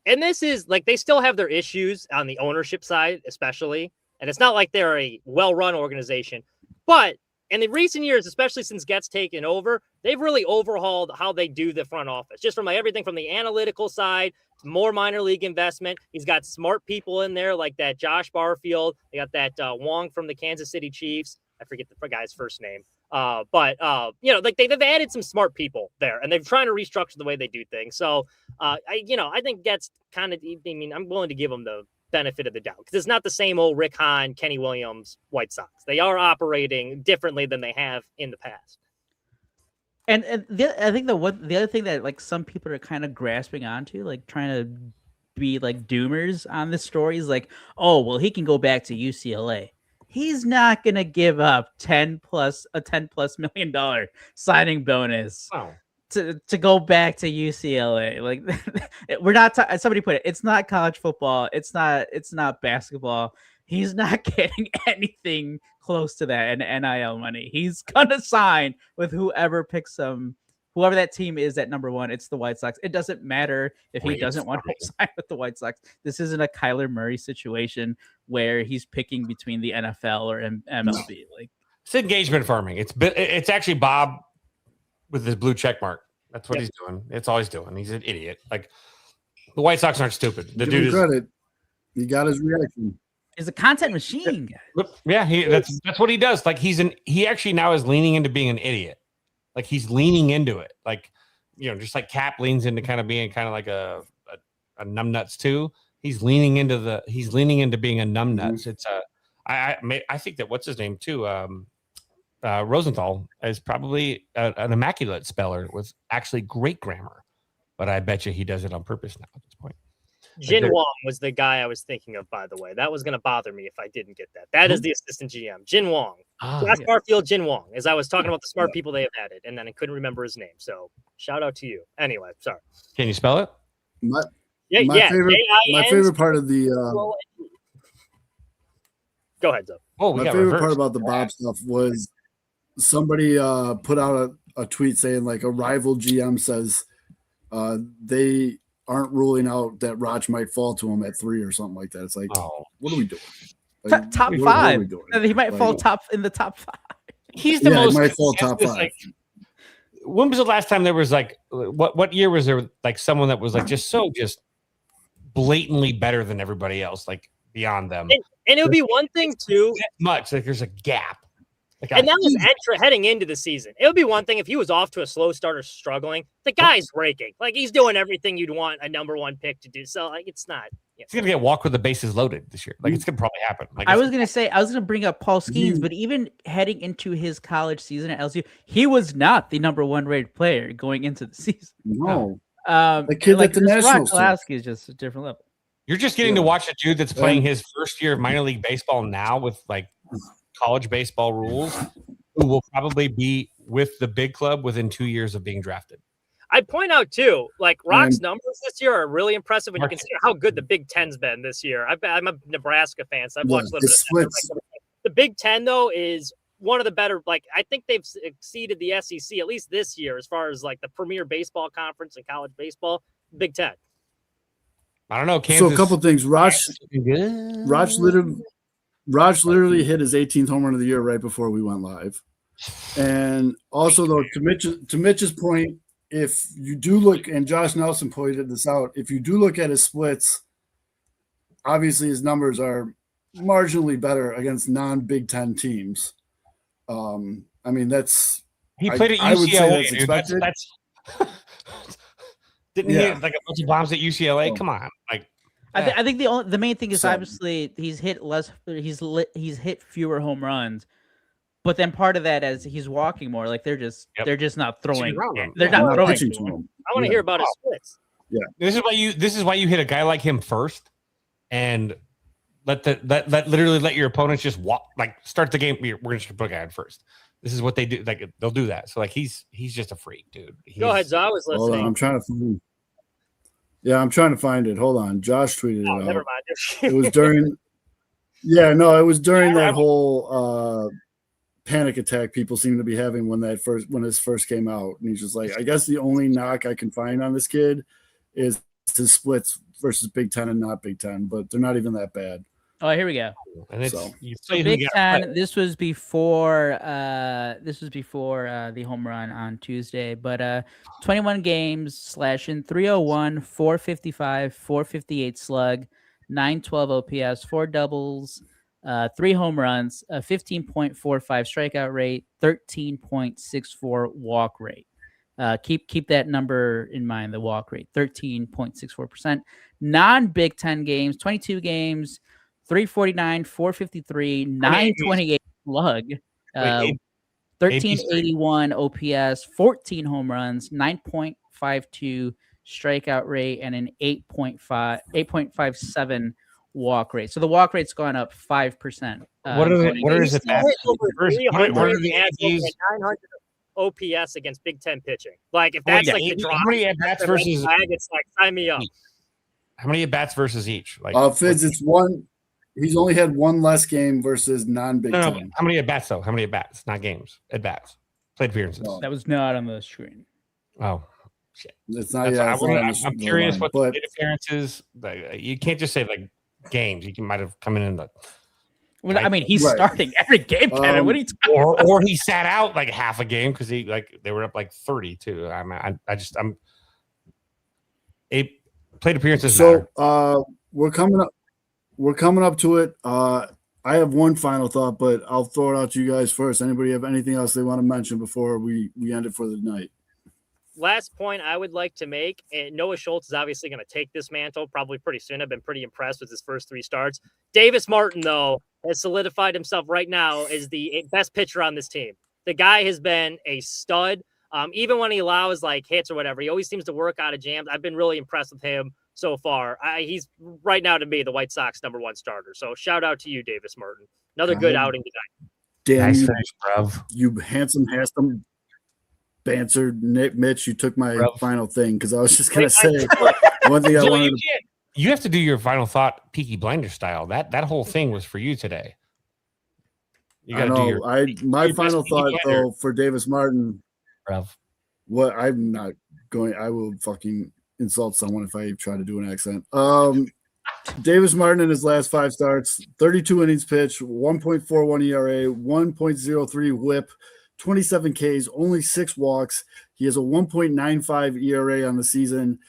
And this is like they still have their issues on the ownership side, especially. And it's not like they're a well-run organization, but in the recent years, especially since Getz taken over, they've really overhauled how they do the front office, just from like everything from the analytical side. More minor league investment. He's got smart people in there like that Josh Barfield. They got that Wong from the Kansas City Chiefs. I forget the guy's first name. But like they've added some smart people there, and they're trying to restructure the way they do things. So, I think that's kind of. I mean, I'm willing to give them the benefit of the doubt because it's not the same old Rick Hahn, Kenny Williams, White Sox. They are operating differently than they have in the past. And I think the other thing that like some people are kind of grasping onto, like trying to be like doomers on this story is like, oh well, he can go back to UCLA. He's not gonna give up a $10+ million signing bonus to go back to UCLA. Like we're not. Somebody put it. It's not college football. It's not basketball. He's not getting anything close to that in NIL money. He's gonna sign with whoever picks him, whoever that team is at number 1. It's the White Sox. It doesn't matter if he doesn't want to sign with the White Sox. This isn't a Kyler Murray situation where he's picking between the NFL or MLB. Like it's engagement farming. It's actually Bob with his blue check mark. That's what he's doing. It's all he's doing. He's an idiot. Like the White Sox aren't stupid. The dude is credit. He got his reaction. He's a content machine. Yeah, that's what he does. Like he actually now is leaning into being an idiot. Like he's leaning into it. Like just like Cap leans into kind of being kind of like a numbnuts too. He's leaning into being a numbnuts. It's I think that what's his name too. Rosenthal is probably an immaculate speller with actually great grammar, but I bet you he does it on purpose now at this point. Jin Wong was the guy I was thinking of, by the way. That was going to bother me if I didn't get that. That is the assistant GM, Jin Wong. Josh Barfield, Jin Wong, as I was talking about the smart people they have added, and then I couldn't remember his name. So shout out to you. Anyway, sorry. Can you spell it? My favorite part of the go ahead, Zoe. Oh, my favorite part about the Bob stuff was somebody put out a tweet saying like a rival GM says they aren't ruling out that Roch might fall to him at 3 or something like that. It's like, what are we doing? Like, top what 5. are we doing? He might fall in the top 5. He's the most. He might fall top 5. Like, when was the last time there was like what year was there like someone that was like just blatantly better than everybody else, like beyond them? And it would be one thing too. Much like there's a gap. Like and that was heading into the season. It would be one thing if he was off to a slow start or struggling. The guy's raking. Like he's doing everything you'd want a number 1 pick to do. So like it's not. He's gonna get walked with the bases loaded this year. Like it's gonna probably happen. Like I was gonna bring up Paul Skeens, but even heading into his college season at LSU, he was not the number 1 rated player going into the season. No, the kid at the Nationals is just a different level. You're just getting to watch a dude that's playing his first year of minor league baseball now with like college baseball rules, who will probably be with the big club within 2 years of being drafted. I'd point out too, like Rock's numbers this year are really impressive when you consider how good the Big Ten's been this year. I'm a Nebraska fan, so I've watched a little bit of that. The Big Ten though is one of the better. Like I think they've exceeded the SEC at least this year as far as like the premier baseball conference and college baseball. Big Ten. I don't know. Kansas, so a couple things. Roch literally hit his 18th home run of the year right before we went live. And also though, to Mitch's point, if you do look, and Josh Nelson pointed this out, if you do look at his splits, obviously his numbers are marginally better against non-Big Ten teams. I mean, that's he played at UCLA. I would say that's expected. Didn't he hit like a bunch of bombs at UCLA? Come on, like I think the main thing is obviously he's hit less. He's hit fewer home runs. But then part of that is he's walking more. Like they're just not throwing. They're not throwing to him. I want to hear about his splits. Yeah, this is why you hit a guy like him first, and let your opponents just walk. Like start the game. We're just gonna put a guy in first. This is what they do. Like they'll do that. So like he's just a freak, dude. Go ahead, Zoe. I was listening. Hold on, I'm trying to find. Yeah, I'm trying to find it. Hold on. Josh tweeted it out. Never mind. It was during. Yeah, no, it was during that whole. Panic attack people seem to be having when this first came out, and he's just like, I guess the only knock I can find on this kid is his splits versus Big Ten and not Big Ten, but they're not even that bad. Oh, here we go. And it's so Big Ten. This was before the home run on Tuesday, but 21 games, slashing 301, 455, 458 slug, 912 OPS, 4 doubles. 3 home runs, a 15.45 strikeout rate, 13.64 walk rate. Keep that number in mind, the walk rate, 13.64%. Non-Big Ten games, 22 games, 349, 453, 928 slug, 1381 OPS, 14 home runs, 9.52 strikeout rate, and an 8.57 walk rate. So the walk rate's gone up 5%. What is it? What are the 900 OPS against Big Ten pitching? Like if that's like the draw, how many at bats versus? It's like sign me up. How many at bats versus each? Like Fizz, it's one. He's only had one less game versus non-Big Ten. No. How many at bats though? How many at bats? Not games. At bats. Plate appearances. No. That was not on the screen. Oh. Shit. It's not. I'm curious what the plate appearances. You can't just say like games. You might have come in the. Well, I mean, he's starting every game. Kevin. What are you talking or he sat out like half a game because they were up like 30 too. I'm plate appearances. So we're coming up to it. I have one final thought, but I'll throw it out to you guys first. Anybody have anything else they want to mention before we end it for the night? Last point I would like to make, and Noah Schultz is obviously going to take this mantle probably pretty soon. I've been pretty impressed with his first 3 starts. Davis Martin, though, has solidified himself right now as the best pitcher on this team. The guy has been a stud. Even when he allows like hits or whatever, he always seems to work out of jams. I've been really impressed with him so far. He's right now to me the White Sox #1 starter. So shout out to you, Davis Martin. Another good outing tonight. Damn Nice you, finish, bruv. you handsome banter, Mitch. You took my Bruv. final thing because I was just gonna Wait, say one thing I Joey, wanted. you have to do your final thought, Peaky Blinder style. That whole thing was for you today. You I got to do know. your. My your final best Peaky thought Blinder, though for Davis Martin. bruv. What I'm not going. I will fucking insult someone if I try to do an accent. Davis Martin in his last 5 starts, 32 innings pitched, 1.41 ERA, 1.03 WHIP, 27 Ks, only 6 walks. He has a 1.95 ERA on the season.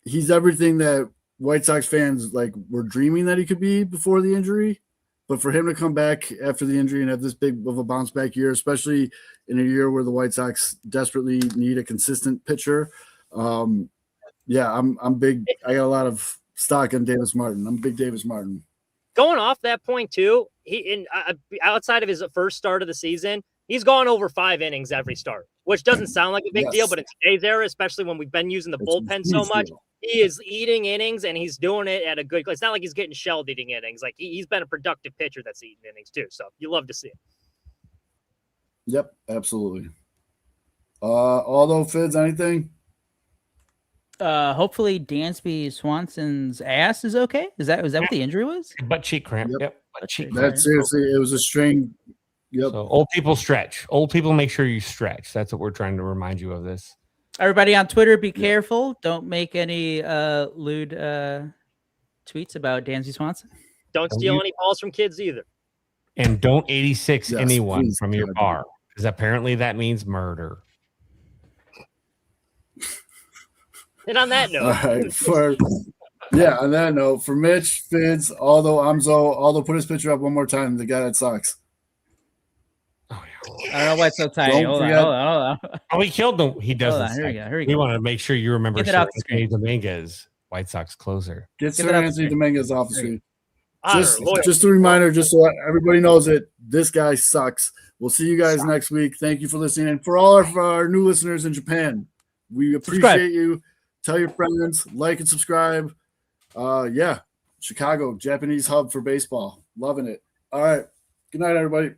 He's everything that White Sox fans were dreaming that he could be before the injury. But for him to come back after the injury and have this big of a bounce back year, especially in a year where the White Sox desperately need a consistent pitcher, I'm big. I got a lot of stock on Davis Martin. I'm big Davis Martin. Going off that point too, outside of his first start of the season, he's gone over 5 innings every start, which doesn't sound like a big deal, but in today's era, especially when we've been using the bullpen so much, he is eating innings and he's doing it at a good. It's not like he's getting shelled eating innings. Like he's been a productive pitcher that's eating innings too. So you love to see it. Yep, absolutely. Although Fids, anything? Hopefully Dansby Swanson's ass is okay. Is that what the injury was? Butt cheek cramp. Yep. Butt cheek cramp. That seriously, it was a strain. Yep. So old people stretch. Old people make sure you stretch. That's what we're trying to remind you of this. Everybody on Twitter, be careful. Don't make any lewd tweets about Dansby Swanson. Don't steal any balls from kids either. And don't 86 anyone please, from your God. bar, because apparently that means murder. And on that note, All right, on that note, for Mitch, Fids, Aldo put his picture up one more time. The guy that sucks. I don't know why it's so tiny. Don't Hold forget- on. Oh, he killed them. He does. Hold on, this here we thing. go. Here we We go. want to make sure you remember Get it off the Anthony Dominguez, White Sox closer. Get Give Sir it up to Anthony me. Dominguez off the street. honor, loyalty. Just a reminder, just so everybody knows it, this guy sucks. We'll see you guys next week. Thank you for listening. And for all of our new listeners in Japan, we appreciate you. Tell your friends, like and subscribe. Chicago, Japanese hub for baseball. Loving it. All right. Good night, everybody.